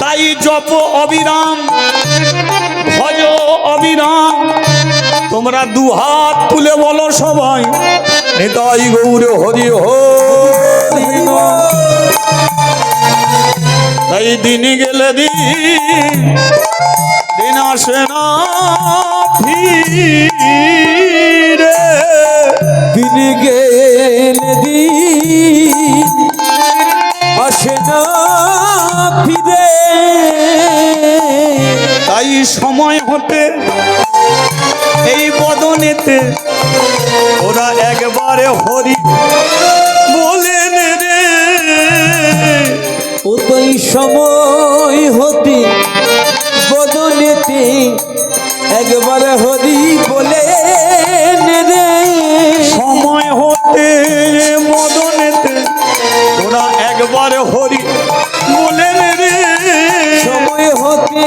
তাই জপ অবিরাম, ভজ অবিরাম, তোমার তোমরা দু হাত তুলে বলো সবাই, নিতাই গৌর হরি হো। তাই দিন গেলে দিন আসে না ফিরে, দিন গেলে দিন আসে না ফিরে। তাই সময় হতে এই বদনেতে ওরা একবারে হরি বলেন রে। ও তাই সময় হতে বদনেতে একবার হরি বলে রে। সময় হতে বদনেতে ওরা একবারে হরি বলেন রে। সময় হতে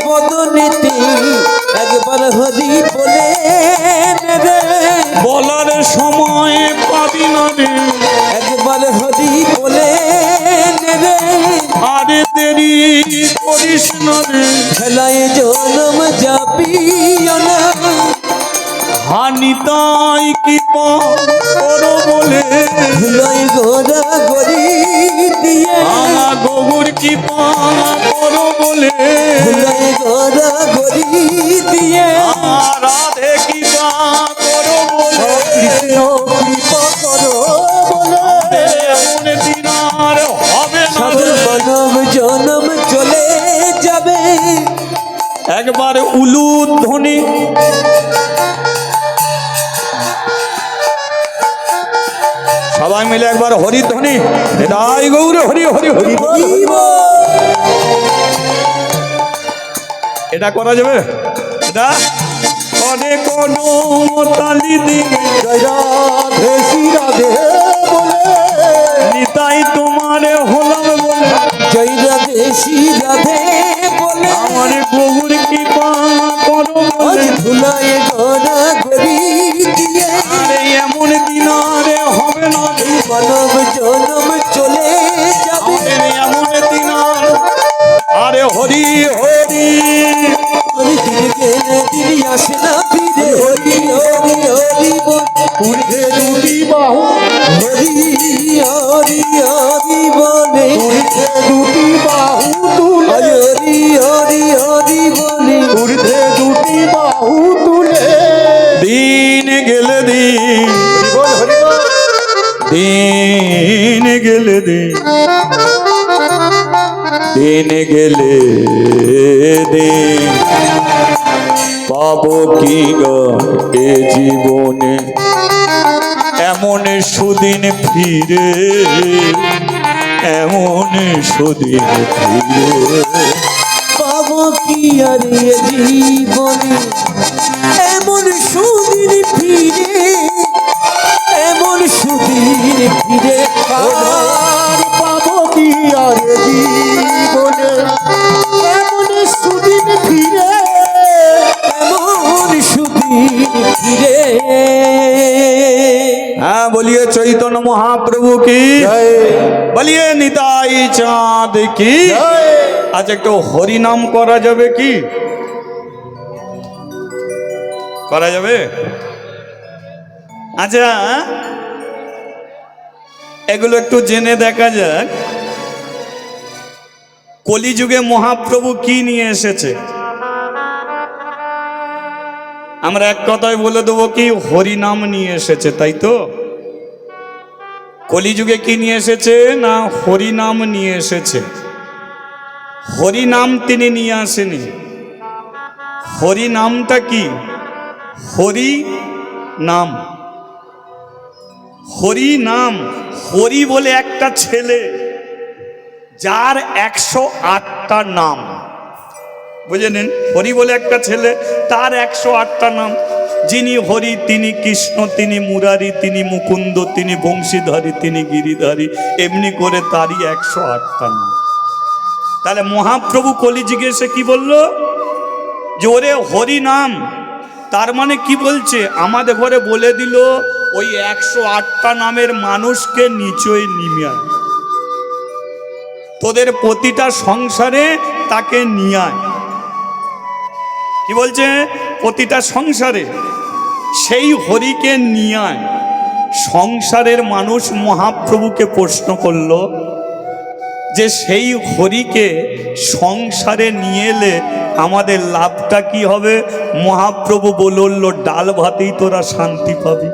বদনেতে একবার হরি বলে রে। বলার সময় পাবি না রে, একবার হরি বলে রে। আরে দেরি করিস না রে। খেলায় জনম যাবিও না। হানিতাই কি করো বলে, ধুলোয় গোড়া গড়ি দিয়ে। আমার গৌর কি করো বলে, ধুলোয় গোড়া গড়ি দিয়ে। আমার রাধে কি করো বলে। কৃষ্ণ কৃপা করো বলে। এমন দিন আর হবে না সব রে। মানব জনম চলে যাবে। একবার উলুধ্বনি সবাই মিলে একবার হরিধ্বনি, এটাই গৌর হরি হরি হরি বল। এটা করা যাবে? এটা করে কোনো তালি দিবে জয় রাধে শ্রী রাধে বলে। নিতাই তোমারে হলাম বলে, জয় রাধে শ্রী রাধে বলে। আমার গৌর কৃপা করো আজ বলে। ধুলায় গোড়া গড়ি দিয়ে। আরে এমন দিন আরে হবে না রে। মানব জনম চলে যাবে। আমাদের এমন দিন আরে হরি হরি। হরি দিন গেলে দিন আসে না ফিরে। হরি হরি হরি বল। উঠে দুটি বাহু, হরি হরি হরি বলে। উঠে দুটি বাহু তুলে, হরি হরি হরি বলে। উঠে দুটি বাহু তুলে। দিন গেলে দিন, দিন গেলে দিন গেলে দিন পাবো কি গো এ জীবনে এমন সুদিন ফিরে, এমন সুদিন ফিরে। পাবো কি আর এ জীবনে এমন সুদিন ফিরে। এমন সুদিন ফিরে আর পাবো কি আর এ জীবনে এমন সুদিন ফিরে। এমন সুদিন ফিরে। হ্যাঁ বলিए चैतन्य महाप्रभु की জয়। বলিए নিতাই চাঁদ কি। আজ একটু হরি নাম করা যাবে কি? করা যাবে? আচ্ছা এগুলো একটু জেনে দেখা যাক কলিযুগে মহাপ্রভু কি নিয়ে এসেছে। আমরা এক কথায় বলে দেবো কি হরি নাম নিয়ে এসেছে, তাই তো? কলিযুগে কি নিয়ে এসেছে না হরি নাম নিয়ে এসেছে। হরি নাম তিনি নিয়ে আসেনি। হরি নামটা কি? হরি নাম, হরি নাম। হরি বলে একটা ছেলে যার 108টা নাম, বুঝে নিন। হরি বলে একটা ছেলে, তার 108টা নাম। যিনি হরি তিনি কৃষ্ণ, তিনি মুরারি, তিনি মুকুন্দ, তিনি বংশীধারী, তিনি গিরিধারী, এমনি করে তারই 108টা নাম। তাহলে মহাপ্রভু কলিযুগে এসে কি বলল যে ওরে হরি নাম, তার মানে কি বলছে? আমাদের ঘরে বলে দিল ওই 108টা নামের মানুষকে নিচয় নিমে আয়, তোদের প্রতিটা সংসারে তাকে নিয়ে আয়। কি বলছে? প্রতিটা সংসারে, সেই হরিকে নিয়ে সংসারের মানুষ মহাপ্রভুকে প্রশ্ন করল যে সেই হরিকে সংসারে নিয়ে এলে আমাদের লাভটা কি হবে? মহাপ্রভু বলল, ডাল ভাতেই তোরা শান্তি পাবি।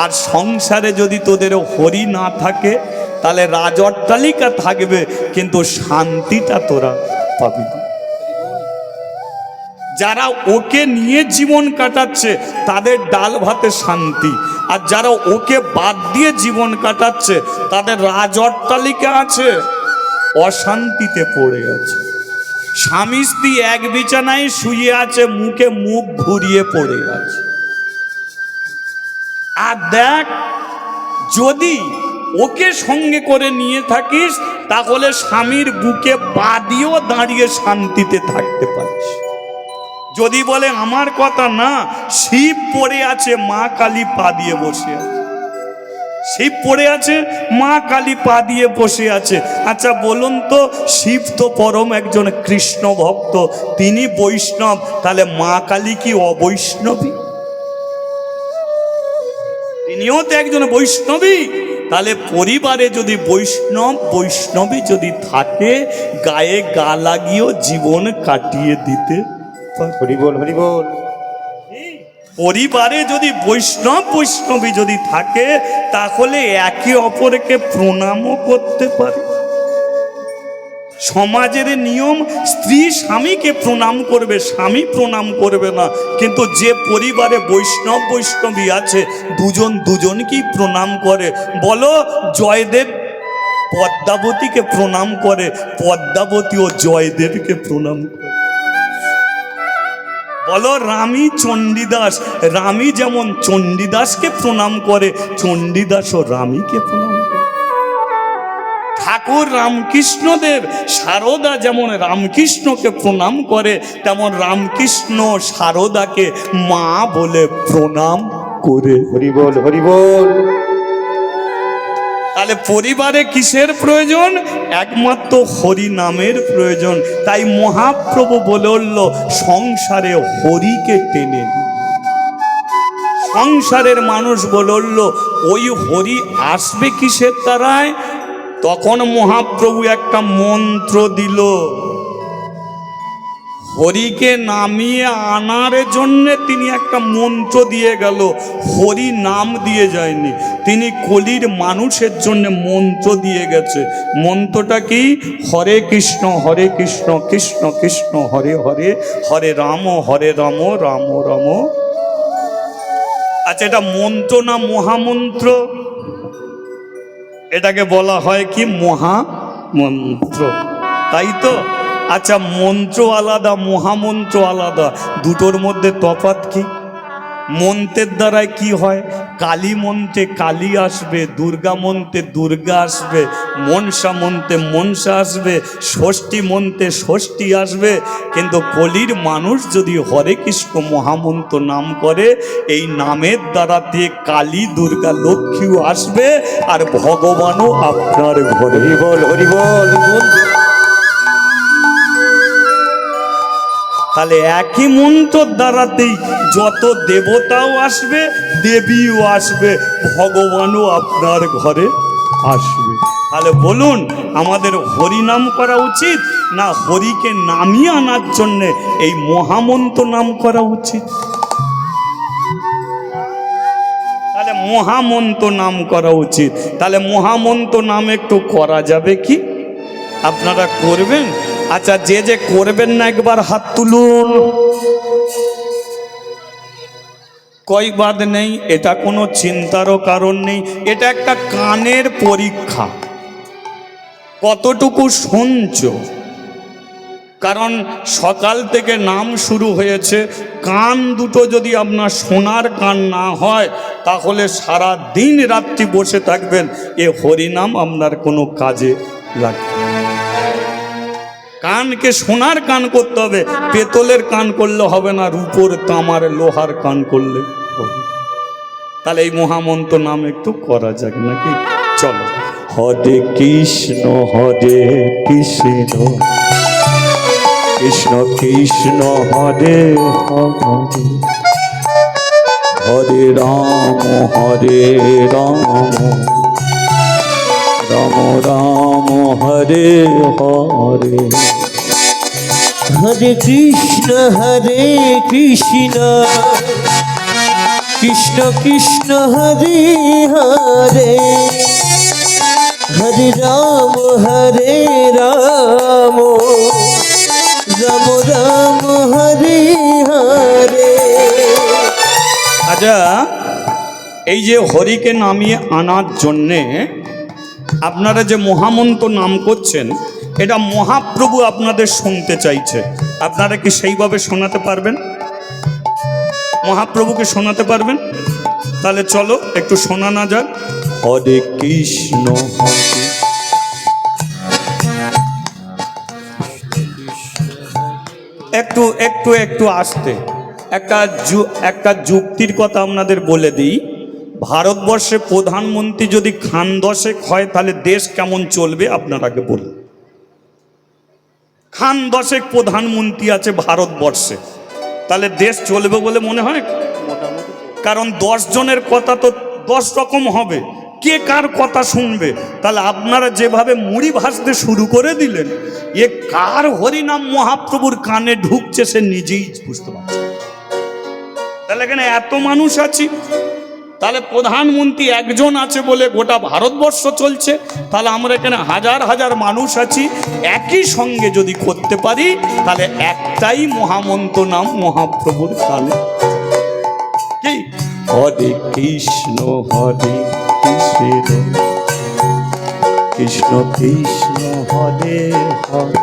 আর সংসারে যদি তোদের হরি না থাকে তাহলে রাজঅট্টালিকা থাকবে কিন্তু শান্তিটা তোরা পাবি না। যারা ওকে নিয়ে জীবন কাটাচ্ছে তাদের ডাল ভাতে শান্তি, আর যারা ওকে বাদ দিয়ে জীবন কাটাচ্ছে তাদের রাজঅট্টালিকা আছে, অশান্তিতে পড়ে আছে। স্বামী স্ত্রী এক বিছানায় শুয়ে আছে, মুখে মুখ ঘুরিয়ে পড়ে আছে। আর দেখ, যদি ওকে সঙ্গে করে নিয়ে থাকিস তাহলে স্বামীর বুকে পা দিয়েও দাঁড়িয়ে শান্তিতে থাকতে পারিস। যদি বলে আমার কথা না, শিব পড়ে আছে, মা কালী পা দিয়ে বসে আছে, শিব পড়ে আছে, মা কালী পা দিয়ে বসে আছে। আচ্ছা বলুন তো, শিব তো পরম একজন কৃষ্ণ ভক্ত, তিনি বৈষ্ণব, তাহলে মা কালী কি অবৈষ্ণবী? তিনিও তো একজন বৈষ্ণবী। তাহলে পরিবারে যদি বৈষ্ণবী যদি থাকে, গায়ে গা লাগিয়েও জীবন কাটিয়ে দিতে পারে। হরি বল, হরি বল। পরিবারে যদি বৈষ্ণবী যদি থাকে তাহলে একে অপরকে প্রণামও করতে পারে। সমাজের নিয়ম, স্ত্রী স্বামীকে প্রণাম করবে, স্বামী প্রণাম করবে না। কিন্তু যে পরিবারে বৈষ্ণবী আছে, দুজন দুজনকেই প্রণাম করে। বলো, জয়দেব পদ্মাবতীকে প্রণাম করে, পদ্মাবতী ও জয়দেবকে প্রণাম করে। বলো, রামী চণ্ডীদাস, রামী যেমন চণ্ডীদাসকে প্রণাম করে, চণ্ডীদাস ও রামীকে প্রণাম করে। ঠাকুর রামকৃষ্ণদেব, সারদা যেমন রামকৃষ্ণকে প্রণাম করে, তেমন রামকৃষ্ণ সারদাকে মা বলে প্রণাম করে। হরি বল, হরি বল। তাহলে পরিবারে কিসের প্রয়োজন? একমাত্র হরি নামের প্রয়োজন। তাই মহাপ্রভু বলল, সংসারে হরিকে টেনে নি। সংসারের মানুষ বলল, ওই হরি আসবে কিসের দ্বারায়? তখন মহাপ্রভু একটা মন্ত্র দিল। হরিকে নামিয়ে আনার জন্য তিনি একটা মন্ত্র দিয়ে গেল। হরি নাম দিয়ে যায়নি, তিনি কলির মানুষের জন্য মন্ত্র দিয়ে গেছে। মন্ত্রটা কি? হরে কৃষ্ণ কৃষ্ণ কৃষ্ণ হরে হরে, হরে রাম রাম রাম। আচ্ছা, এটা মন্ত্র না মহামন্ত্র? এটাকে বলা হয় কি? মহামন্ত্র, তাই তো? আচ্ছা, মন্ত্র আলাদা, মহামন্ত্র আলাদা, দুটোর মধ্যে তফাৎ কি? মন্ত্রের দ্বারায় কি হয়? কালী মন্ত্রে কালী আসবে, দুর্গা মন্ত্রে দুর্গা আসবে, মনসা মন্ত্রে মনসা আসবে, ষষ্ঠী মন্ত্রে ষষ্ঠী আসবে। কিন্তু কলির মানুষ যদি হরে কৃষ্ণ মহামন্ত্র নাম করে, এই নামের দ্বারাতে কালী দুর্গা লক্ষ্মীও আসবে, আর ভগবানও আপনার ঘরে। হরি বল, হরি বল। তাহলে একই মন্ত্রর দ্বারাতেই যত দেবতাও আসবে, দেবীও আসবে, ভগবানও আপনার ঘরে আসবে। তাহলে বলুন, আমাদের হরি নাম করা উচিত না হরিকে নামিয়ে আনার জন্যে এই মহামন্ত্র নাম করা উচিত? তাহলে মহামন্ত্র নাম করা উচিত। তাহলে মহামন্ত্র নাম একটু করা যাবে কি? আপনারা করবেন? আচ্ছা, যে যে করবেন না একবার হাত তুলুন। কই বাদ নেই, এটা কোনো চিন্তারও কারণ নেই। এটা একটা কানের পরীক্ষা, কতটুকু শুনছো। কারণ সকাল থেকে নাম শুরু হয়েছে, কান দুটো যদি আপনার শোনার কান না হয় তাহলে সারা দিন রাত্রি বসে থাকবেন, এ হরিনাম আপনার কোনো কাজে লাগবে। কানকে সোনার কান করতে হবে, পেতলের কান করলে হবে না, রূপোর তামার লোহার কান করলে হবে। তাহলে এই মহামন্ত্র নাম একটু করা যাক নাকি? চলো। হরে কৃষ্ণ কৃষ্ণ কৃষ্ণ হরে হরে হরে রাম রাম রাম হরে হরে। হরে কৃষ্ণ কৃষ্ণ কৃষ্ণ হরে হরে হরে রাম রাম রাম হরে হরে। আচ্ছা, এই যে হরিকে নামিয়ে আনার জন্যে আপনারা যে মহামন্ত্র নাম করছেন, এটা মহাপ্রভু আপনাদের শুনতে চাইছে। আপনারা কি সেইভাবে শোনাতে পারবেন? মহাপ্রভুকে শোনাতে পারবেন? তাহলে চলো একটু শোনানো যাক। হরে কৃষ্ণ একটু একটু একটু আসতে একটা যুক্তির কথা আপনাদের বলে দিই। ভারতবর্ষে প্রধানমন্ত্রী যদি খান দশেক হয় তাহলে দেশ কেমন চলবে আপনার আগে বলুন। খান দশেক প্রধানমন্ত্রী আছে ভারতবর্ষে, তাহলে দেশ চলবে বলে মনে হয়? কারণ 10 জনের কথা তো 10 রকম হবে, কে কার কথা শুনবে? তাহলে আপনারা যেভাবে মুড়ি ভাসতে শুরু করে দিলেন, এ কার হরিনাম মহাপ্রভুর কানে ঢুকছে সে নিজেই বুঝতে পারছে। তাহলে এখানে এত মানুষ আছি, তাহলে প্রধানমন্ত্রী একজন আছে বলে গোটা ভারতবর্ষ চলছে, তাহলে আমরা এখানে হাজার হাজার মানুষ আছি, একই সঙ্গে যদি করতে পারি তাহলে একটাই মহামন্ত্র নাম মহাপ্রভুর কানে। কি হরে কৃষ্ণ কৃষ্ণ কৃষ্ণ হরে হরে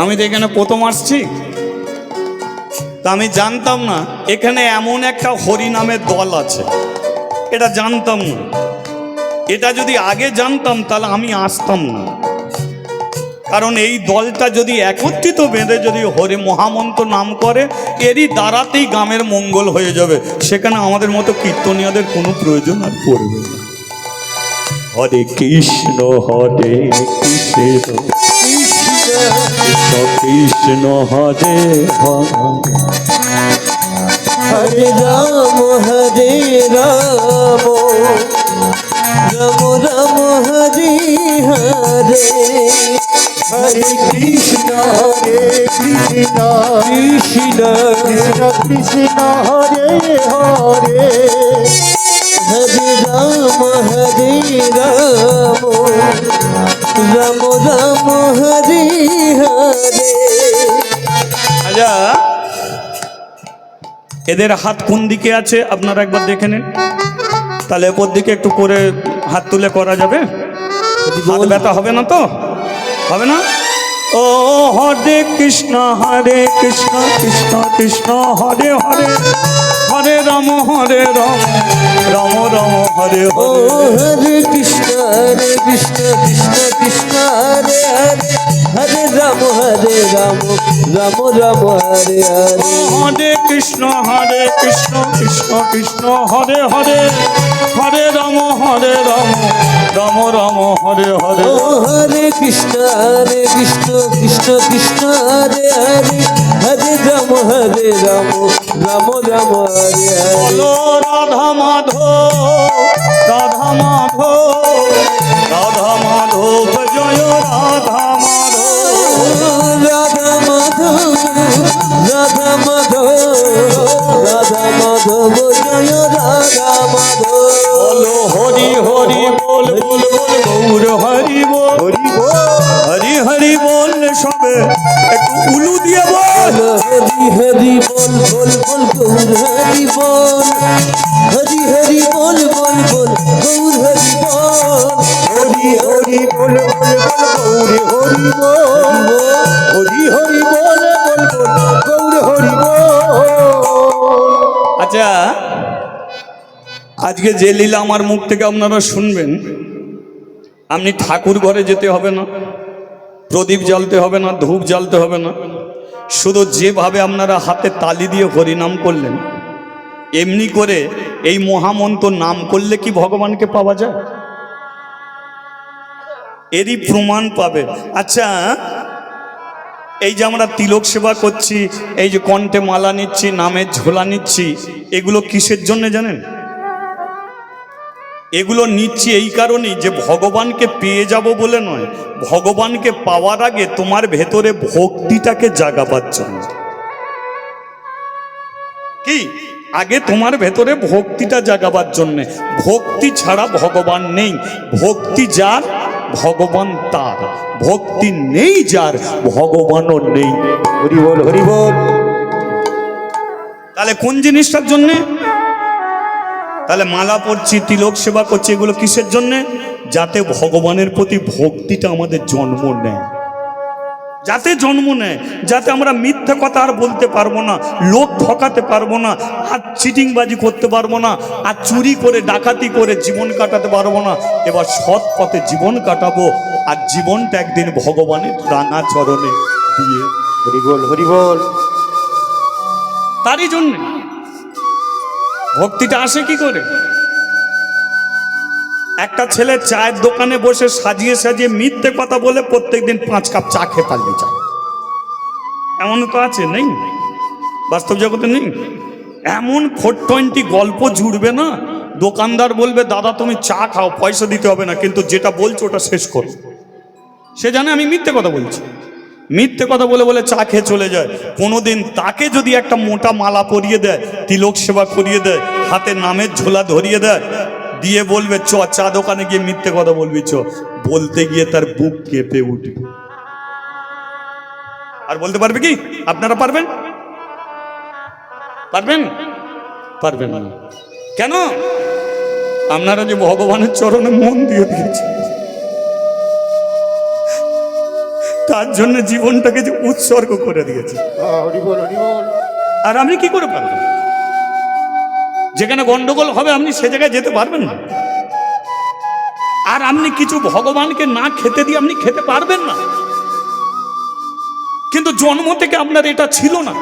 আমি তো এখানে প্রথম আসছি, তা আমি জানতাম না এখানে এমন একটা হরিনামের দল আছে, এটা জানতাম না। এটা যদি আগে জানতাম তাহলে আমি আসতাম না, কারণ এই দলটা যদি একত্রিত বেঁধে যদি হরি মহামন্ত্র নাম করে, এরই দ্বারাতেই গ্রামের মঙ্গল হয়ে যাবে। সেখানে আমাদের মতো কীর্তনীয়দের কোনো প্রয়োজন আর পড়বে না। হরে কৃষ্ণ কৃষ্ণ কৃষ্ণ হরে হরে হরে রাম রাম রাম হরে হরে হরে কৃষ্ণ কৃষ্ণ কৃষ্ণ কৃষ্ণ হরে হরে হরে রাম রাম রাম হরে হরে। আচ্ছা, এদের হাত কোন দিকে আছে আপনারা একবার দেখে নিন, তাহলে ওপর দিকে একটু করে হাত তুলে করা যাবে। হাত ব্যথা হবে না তো? হবে না? ও হরে কৃষ্ণ কৃষ্ণ কৃষ্ণ হরে হরে হরে রাম রাম রাম হরে ও হরে। হরে কৃষ্ণ কৃষ্ণ কৃষ্ণ হরে হরে হরে রাম রাম রাম হরে হরে। হরে কৃষ্ণ কৃষ্ণ কৃষ্ণ হরে হরে হরে রাম রাম রাম হরে হরে। ও হরে কৃষ্ণ কৃষ্ণ কৃষ্ণ হরে হরে হরে রাম রাম রাম হরে হরে। বলো রাধা মাধব রাধা মাধব রাধা মাধব জয় রাধা মাধব। রাধা মাধব রাধা মাধব রাধা মাধব জয় রাধা মাধব। বলো হরি হরি বল বল বল গৌর হরি বল হরি হরি বল সবে একটু উলু দিয়ে বল। হরি হরি বল বল বল গৌর হরি বল হরি হরি বল বল বল গৌর হরি বল হরি হরি বল বল বল গৌর হরি বল হরি হরি বল বল বল গৌর হরি বল। আচ্ছা, আজকে যে লীলা আমার মুখ থেকে আপনারা শুনবেন, আপনি ঠাকুর ঘরে যেতে হবে না, প্রদীপ জ্বালতে হবে না, ধূপ জ্বালতে হবে না, শুধু যেভাবে আপনারা হাতে তালি দিয়ে হরিনাম করলেন, এমনি করে এই মহামন্ত্র নাম করলে কি ভগবানকে পাওয়া যায়? এরই প্রমাণ পাবে। আচ্ছা, এই যে আমরা তিলক সেবা করছি, এই যে কণ্ঠে মালা নিচ্ছি, নামের ঝোলা নিচ্ছি, এগুলো কিসের জন্য জানেন? এগুলো নিচ্ছি এই কারণেই যে ভগবানকে পেয়ে যাব বলে নয়, ভগবানকে পাওয়ার আগে তোমার ভেতরে ভক্তিটাকে জাগাবার জন্য। কি আগে তোমার ভেতরে ভক্তিটা জাগাবার জন্যে। ভক্তি ছাড়া ভগবান নেই, ভক্তি যার ভগবান তার, ভক্তি নেই যার ভগবানও নেই। হরি বল, হরি বল। তাহলে কোন জিনিসটার জন্যে? তাহলে মালা পরছি, তিলক সেবা করছি, এগুলো কিসের জন্যে? যাতে ভগবানের প্রতি ভক্তিটা আমাদের জন্ম নেয়, যাতে জন্ম নেয়, যাতে আমরা মিথ্যে কথা আর বলতে পারবো না, লোক ঠকাতে পারবো না, আর চিটিংবাজি করতে পারবো না, আর চুরি করে ডাকাতি করে জীবন কাটাতে পারবো না। এবার সৎ পথে জীবন কাটাবো, আর জীবনটা একদিন ভগবানের রাঙা চরণে দিয়ে। হরি বল, হরি বল। তারই জন্য ভক্তিটা আসে কি করে? একটা ছেলে চায়ের দোকানে বসে সাজিয়ে সাজিয়ে মিথ্যে কথা বলে প্রত্যেকদিন 5 কাপ চা খেয়ে পালিয়ে যায়। এমন তো আছে, নেই? বাস্তব জগতে নেই? এমন 420 গল্প জুড়বে না, দোকানদার বলবে দাদা তুমি চা খাও, পয়সা দিতে হবে না, কিন্তু যেটা বলছো ওটা শেষ করো। সে জানে আমি মিথ্যে কথা বলছি, মিথ্যে কথা বলে বলে চা খেয়ে চলে যায়। কোনোদিন তাকে যদি একটা মোটা মালা পরিয়ে দেয়, তিলক সেবা করিয়ে দেয়, হাতে নামের ঝোলা ধরিয়ে দেয়, দিয়ে বলবে চ চা দোকানে গিয়ে মিথ্যে কথা বলবি, চ, বলতে গিয়ে তার বুক কেঁপে উঠবে। আর বলতে পারবে কি? আপনারা পারবেন? পারবেন? পারবেন না। কেন? আপনারা যে ভগবানের চরণে মন দিয়ে দিয়েছেন, তার জন্য জীবনটাকে যে উৎসর্গ করে দিয়েছে। হরি বল, হরি বল। আর আপনি কি করে পারবেন? যেখানে গন্ডগোল হবে আপনি সে জায়গায় যেতে পারবেন না। আর আপনি কিছু ভগবানকে না খেতে দিয়ে আপনি খেতে পারবেন না। কিন্তু জন্ম থেকে আপনার এটা ছিল না,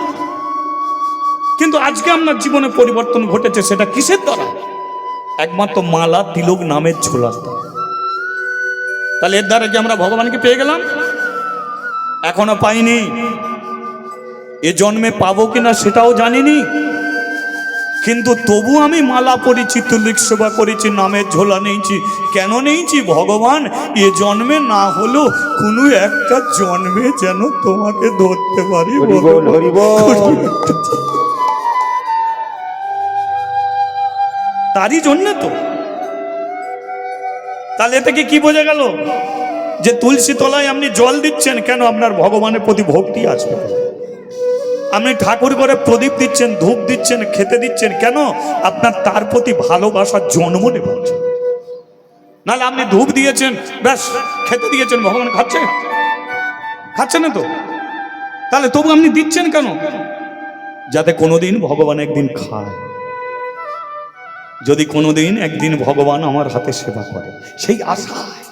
কিন্তু আজকে আপনার জীবনে পরিবর্তন ঘটেছে। সেটা কিসের দ্বারা? একমাত্র মালা তিলক নামের ঝোলার দ্বারা। তাহলে এর দ্বারা কি আমরা ভগবানকে পেয়ে গেলাম? এখনো পাইনি। এ জন্মে পাবো কিনা সেটাও জানিনি, কিন্তু তবু আমি মালা পড়েছি, তুলিক সেবা করেছি, নামের ঝোলা নিয়েছি। কেন নিয়েছি? ভগবান এ জন্মে না হলো কোনো একটা জন্মে যেন তোমাকে ধরতে পারি। হরি বল, হরি বল। তারই জন্য তো। তাহলে এ থেকে কি বোঝা গেল? যে তুলসী তলায় আপনি জল দিচ্ছেন কেন? আপনার ভগবানের প্রতি ভক্তি আসবে। আপনি ঠাকুর করে প্রদীপ দিচ্ছেন, ধূপ দিচ্ছেন, খেতে দিচ্ছেন কেন? আপনার তার প্রতি ভালোবাসার জন্ম নেবার। নাহলে আপনি ধূপ দিয়েছেন, ব্যাস খেতে দিয়েছেন, ভগবান খাচ্ছে? খাচ্ছে না তো। তাহলে তবু আপনি দিচ্ছেন কেন? যাতে কোনোদিন ভগবান একদিন খায়, যদি কোনোদিন একদিন ভগবান আমার হাতে সেবা করে, সেই আশায়।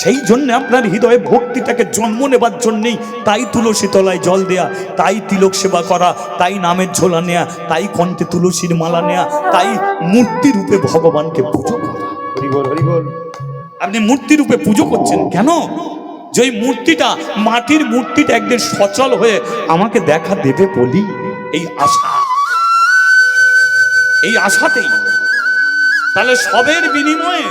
সেই জন্য আপনার হৃদয়ে ভক্তিটাকে জন্ম নেবার জন্যেই তাই তুলসী তলায় জল দেয়া, তাই তিলক সেবা করা, তাই নামের ঝোলা নেয়া, তাই কণ্ঠে তুলসীর মালা নেয়া, তাই মূর্তি রূপে ভগবানকে পুজো করা। হরি বল, হরি বল। আপনি মূর্তি রূপে পুজো করছেন কেন? যে ওই মূর্তিটা, মাটির মূর্তিটা একদিন সচল হয়ে আমাকে দেখা দেবে বলি, এই আশা, এই আশাতেই। তাহলে সবের বিনিময়ে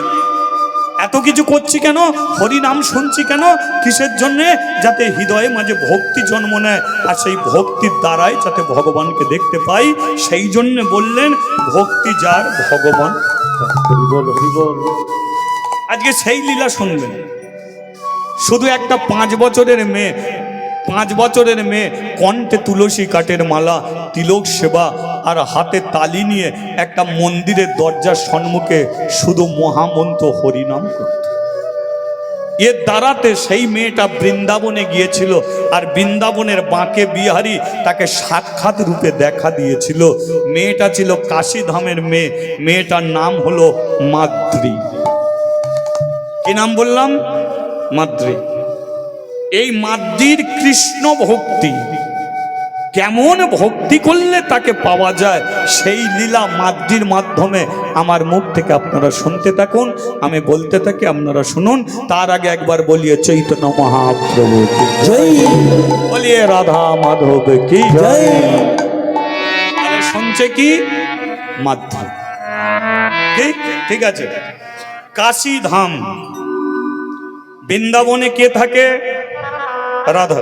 এত কিছু করছি কেন? হরি নাম শুনছি কেন? কিসের জন্যে? যাতে হৃদয়ে মাঝে ভক্তি জন্ম নেয়, আর সেই ভক্তির দ্বারাই যাতে ভগবানকে দেখতে পাই। সেই জন্য বললেন ভক্তি যার ভগবান। হরি বল, হরি বল। আজকে সেই লীলা শুনবেন। শুধু একটা 5 বছরের মেয়ে, 5 বছরের মেয়ে কণ্ঠে তুলসী কাঠের মালা, তিলক সেবা আর হাতে তালি নিয়ে একটা মন্দিরের দরজার সম্মুখে শুধু মহামন্ত্র হরিনাম করত। এর দ্বারাতে সেই মেয়েটা বৃন্দাবনে গিয়েছিল, আর বৃন্দাবনের বাঁকে বিহারী তাকে সাক্ষাৎ রূপে দেখা দিয়েছিল। মেয়েটা ছিল কাশীধামের মেয়ে, মেয়েটার নাম হলো মাদ্রী। কি নাম বললাম? মাদ্রী। এই মাদ্রির কৃষ্ণ ভক্তি, কেমন ভক্তি করলে তাকে পাওয়া যায়, সেই লীলা মাদ্রির মাধ্যমে আমার মুখ থেকে আপনারা শুনতে থাকুন, আমি বলতে থাকি, আপনারা শুনুন। তার আগে একবার বলিয়ে চৈতন্য মহাপ্রভু কি জয়, বলিয়ে রাধা মাধব কি জয়। আরে শুনছে কি মাদ্রি, ঠিক ঠিক আছে। কাশী ধাম, বৃন্দাবনে কে থাকে? রাধা।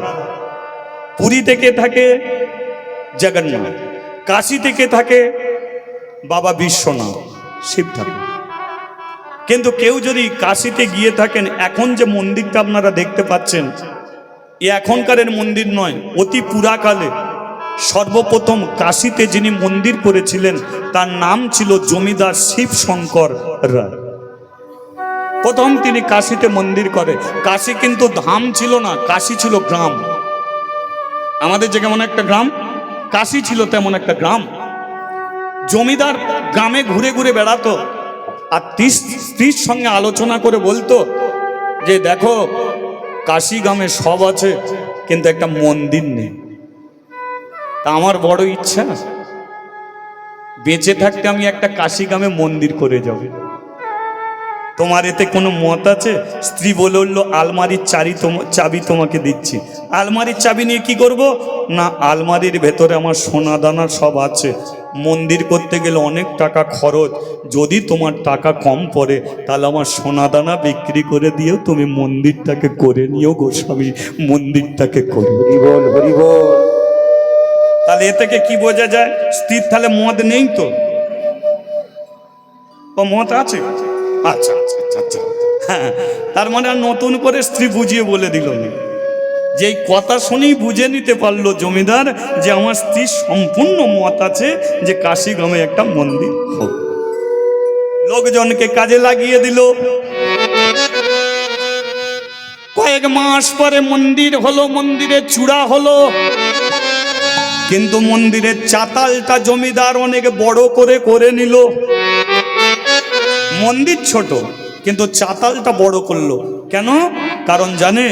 পুরীতে কে থাকে? জগন্নাথ। কাশীতে কে থাকে? বাবা বিশ্বনাথ, শিব ঠাকুর। কিন্তু কেউ যদি কাশীতে গিয়ে থাকেন, এখন যে মন্দিরটা আপনারা দেখতে পাচ্ছেন, এ এখনকারের মন্দির নয়, অতি পুরাকালে সর্বপ্রথম কাশীতে যিনি মন্দির করেছিলেন তার নাম ছিল জমিদার শিব শঙ্কর রায়। প্রথম তিনি কাশীতে মন্দির করে। কাশী কিন্তু ধাম ছিল না, কাশী ছিল গ্রাম। আমাদের যে কেমন একটা গ্রাম, কাশী ছিল তেমন একটা গ্রাম। জমিদার গ্রামে ঘুরে ঘুরে বেড়াতো, আর স্ত্রীর সঙ্গে আলোচনা করে বলতো যে দেখো, কাশী গ্রামে সব আছে কিন্তু একটা মন্দির নেই। তা আমার বড় ইচ্ছা, বেঁচে থাকতে আমি একটা কাশী গ্রামে মন্দির করে যাব। তোমার এতে কোনো মত আছে? স্ত্রী বলে উঠলো, আলমারির চাবি তোমাকে দিচ্ছি। আলমারির চাবি নিয়ে কি করব? না, আলমারির ভেতরে আমার সোনা দানা সব আছে, মন্দির করতে গেলে অনেক টাকা খরচ, যদি তোমার টাকা কম পড়ে তাহলে আমার সোনা দানা বিক্রি করে দিও, তুমি মন্দিরটাকে করে নিও গোস্বামী, মন্দিরটাকে করে। হরি বল, হরি বল। তাহলে এ থেকে কি বোঝা যায়? স্ত্রীর তাহলে মত নেই তো? ও মত আছে? আচ্ছা আচ্ছা আচ্ছা আচ্ছা, হ্যাঁ। তার মানে আর নতুন করে স্ত্রী বুঝিয়ে বলে দিল না, যে এই কথা শুনেই বুঝে নিতে পারলো জমিদার যে আমার স্ত্রীর সম্পূর্ণ মত আছে যে কাশী গ্রামে একটা মন্দির হোক। লোকজনকে কাজে লাগিয়ে দিল। কয়েক মাস পরে মন্দির হলো, মন্দিরের চূড়া হলো, কিন্তু মন্দিরের চাতালটা জমিদার অনেক বড় করে নিল। মন্দির ছোট কিন্তু চাতালটা বড় করলো কেন? কারণ জানে,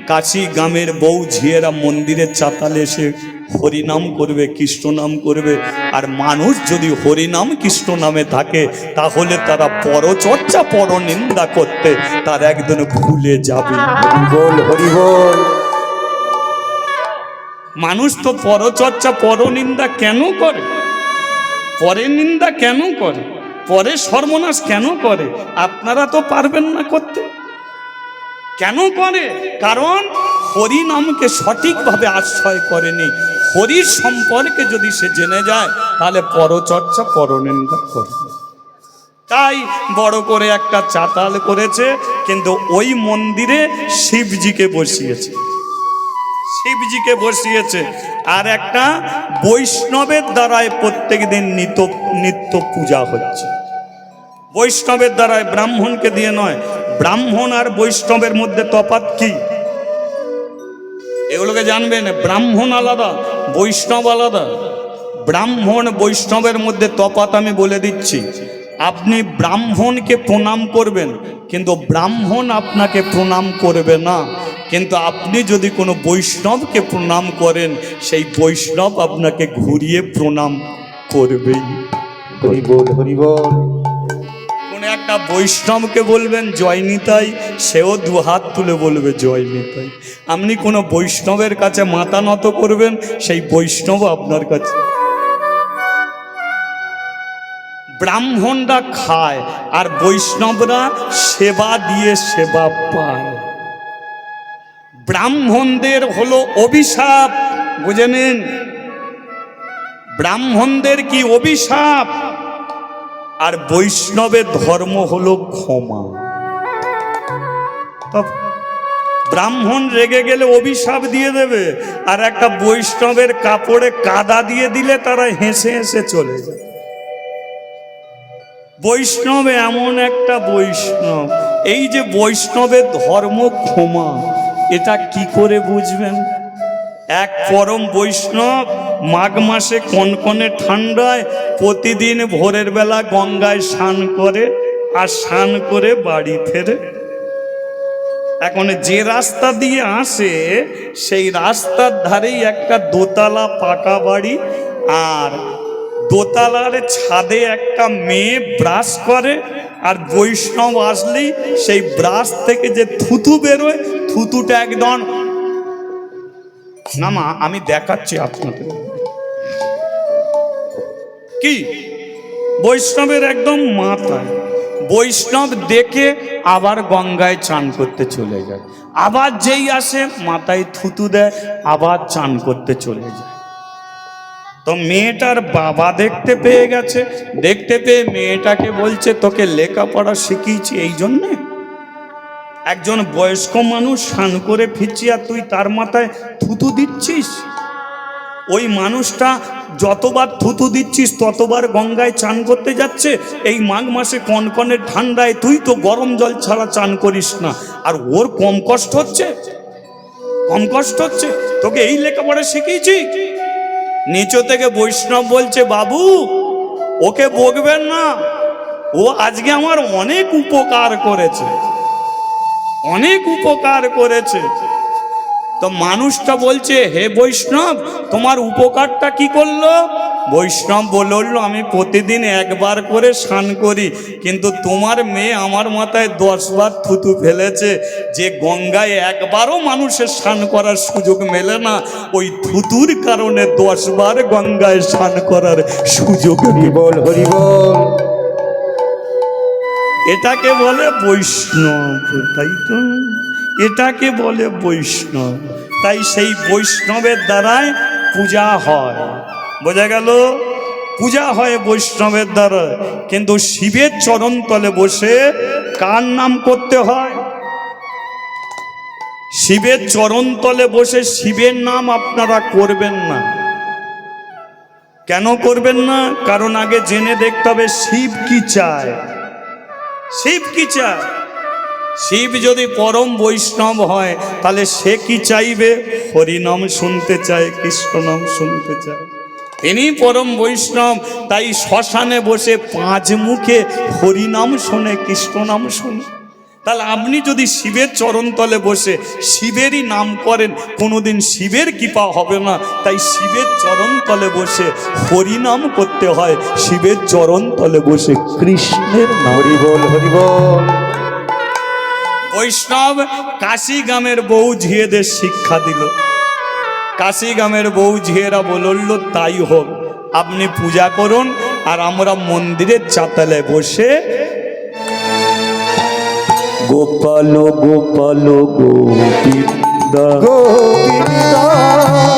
কাশী গ্রামের বউ ঝিয়েরা মন্দিরের চাতালে এসে হরিনাম করবে, কৃষ্ণ নাম করবে, আর মানুষ যদি হরিনাম কৃষ্ণ নামে থাকে তাহলে তারা পরচর্চা পরনিন্দা করতে তার একদিন ভুলে যাবে। হরি বল, হরি বল। মানুষ তো পরচর্চা পরনিন্দা কেন করে? পরের নিন্দা কেন করে? পরে সর্বনাশ কেন করে? আপনারা তো পারবেন না করতে। কেন করে? কারণ হরি নামকে সঠিকভাবে আশ্রয় করেনি। হরির সম্পর্কে যদি সে জেনে যায় তাহলে পরচর্চা পরনিন্দা করে। তাই বড় করে একটা চাতাল করেছে, কিন্তু ওই মন্দিরে শিবজিকে বসিয়েছে, শিবজিকে বসিয়েছে। আর একটা বৈষ্ণবের দ্বারায় প্রত্যেক দিন নিত্য পূজা হচ্ছে। বৈষ্ণবের দ্বারায়, ব্রাহ্মণকে দিয়ে নয়। ব্রাহ্মণ আর বৈষ্ণবের মধ্যে তফাৎ কি এগুলোকে জানবেন। ব্রাহ্মণ আলাদা, বৈষ্ণব আলাদা। ব্রাহ্মণ বৈষ্ণবের মধ্যে তফাৎ আমি বলে দিচ্ছি। আপনি ব্রাহ্মণকে প্রণাম করবেন, কিন্তু ব্রাহ্মণ আপনাকে প্রণাম করবে না। কিন্তু আপনি যদি কোনো বৈষ্ণবকে প্রণাম করেন, সেই বৈষ্ণব আপনাকে ঘুরিয়ে প্রণাম করবেই। হরি বল, হরি বল। কোনো একটা বৈষ্ণবকে বলবেন জয় নিতাই, সেও দুহাত তুলে বলবে জয় নিতাই। আপনি কোনো বৈষ্ণবের কাছে মাথা নত করবেন, সেই বৈষ্ণব আপনার কাছে। ব্রাহ্মণরা খায় আর বৈষ্ণবরা সেবা দিয়ে সেবা পায়। ব্রাহ্মণদের হলো অভিশাপ, বুঝে নিন। ব্রাহ্মণদের কি অভিশাপ, আর বৈষ্ণবের ধর্ম হলো ক্ষমা। ব্রাহ্মণ রেগে গেলে অভিশাপ দিয়ে দেবে, আর একটা বৈষ্ণবের কাপড়ে কাদা দিয়ে দিলে তারা হেসে হেসে চলে যায়। বৈষ্ণব এমন একটা বৈষ্ণব, এই যে বৈষ্ণবের ধর্ম ক্ষমা, এটা কি করে বুঝবেন? এক পরম বৈষ্ণব মাঘ মাসে কনকনে ঠান্ডায় প্রতিদিন ভোরের বেলা গঙ্গায় স্নান করে, আর স্নান করে বাড়ি ফেরে। এখন যে রাস্তা দিয়ে আসে সেই রাস্তার ধারেই একটা দোতলা পাকা বাড়ি, আর দোতলার ছাদে একটা মেয়ে ব্রাশ করে, আর বৈষ্ণব আসলেই সেই ব্রাশ থেকে যে থুতু বেরোয়, থুতুটা একদম না মা, আমি দেখাচ্ছি আপনাদের কি বৈষ্ণবের একদম মাথায়। বৈষ্ণব দেখে আবার গঙ্গায় চান করতে চলে যায়, আবার যেই আসে মাথায় থুতু দেয়, আবার চান করতে চলে যায়। তো মেয়েটার বাবা দেখতে পেয়ে গেছে, দেখতে পেয়ে মেয়েটাকে বলছে, তোকে লেখাপড়া শিখিয়েছি এই জন্যে? একজন বয়স্ক মানুষ স্নান করে ফিরছি আর তুই তার মাথায় থুতু দিচ্ছিস? ওই মানুষটা যতবার থুতু দিচ্ছিস ততবার গঙ্গায় চান করতে যাচ্ছে। এই মাঘ মাসে কনকনে ঠান্ডায় তুই তো গরম জল ছাড়া চান করিস না, আর ওর কম কষ্ট হচ্ছে? কম কষ্ট হচ্ছে? তোকে এই লেখাপড়া শিখিয়েছি? নিচু থেকে বৈষ্ণব বলছে, বাবু ওকে বকবেন না, ও আজকে আমার অনেক উপকার করেছে, অনেক উপকার করেছে। তো মানুষটা বলছে, হে বৈষ্ণব তোমার উপকারটা কি করলো? বৈষ্ণব বলল, আমি প্রতিদিন একবার করে স্নান করি, কিন্তু তোমার মেয়ে আমার মাথায় 10 বার থুতু ফেলেছে। যে গঙ্গায় একবারও মানুষের স্নান করার সুযোগ মেলে না, ওই থুতুর কারণে 10 বার গঙ্গায় স্নান করার সুযোগ। হরিবল হরিবল। এটাকে বলে বৈষ্ণব, তাই তো? এটাকে বলে বৈষ্ণব। তাই সেই বৈষ্ণবের দ্বারাই পূজা হয়, বোঝা গেল? পূজা হয় বৈষ্ণবের দ্বারা। কিন্তু শিবের চরণ তলে বসে কার নাম করতে হয়? শিবের চরণ তলে বসে শিবের নাম আপনারা করবেন না। কেন করবেন না? কারণ আগে জেনে দেখতে হবে শিব কি চায়। শিব কি চায়? শিব যদি পরম বৈষ্ণব হয় তাহলে সে কি চাইবে? হরিনাম শুনতে চায়, কৃষ্ণ নাম শুনতে চায়। তিনি পরম বৈষ্ণব, তাই শ্মশানে বসে 5 মুখে হরিনাম শোনে, কৃষ্ণ নাম শোনে। তাহলে আপনি যদি শিবের চরণ তলে বসে শিবেরই নাম করেন, কোনোদিন শিবের কৃপা হবে না। তাই শিবের চরণ তলে বসে হরিনাম করতে হয়, শিবের চরণ তলে বসে কৃষ্ণের নাম। হরিবল হরিবল। বৈষ্ণব কাশী গ্রামের বউ ঝিয়েদের শিক্ষা দিল। কাশী গ্রামের বউ ঝিয়েরা বলল, তাই হোক, আপনি পূজা করুন আর আমরা মন্দিরের চাতালে বসে গোপাল গোপাল গোবিন্দ গোবিন্দ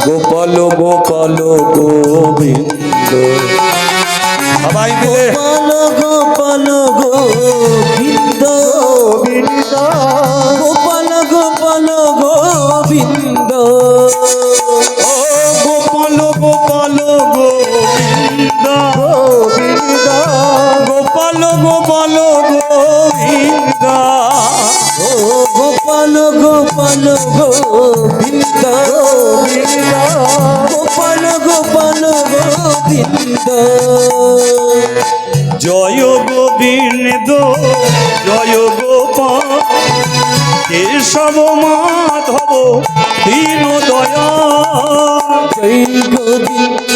গোপাল গোপাল গোবিন্দ সবাই মিলে গোপাল গোবিন্দ গোবিন্দ গোপাল গোপাল গোবিন্দ ও গোপাল গোপাল গোবিন্দ গোবিন্দ গোপাল গোপাল গোবিন্দ ও গোপাল গোপাল গোবিন্দ গোপাল গোপাল গোবিন্দ জয় গোবিন্দ জয় গোপাল কেশব মাধব দীন দয়া জয় গোবিন্দ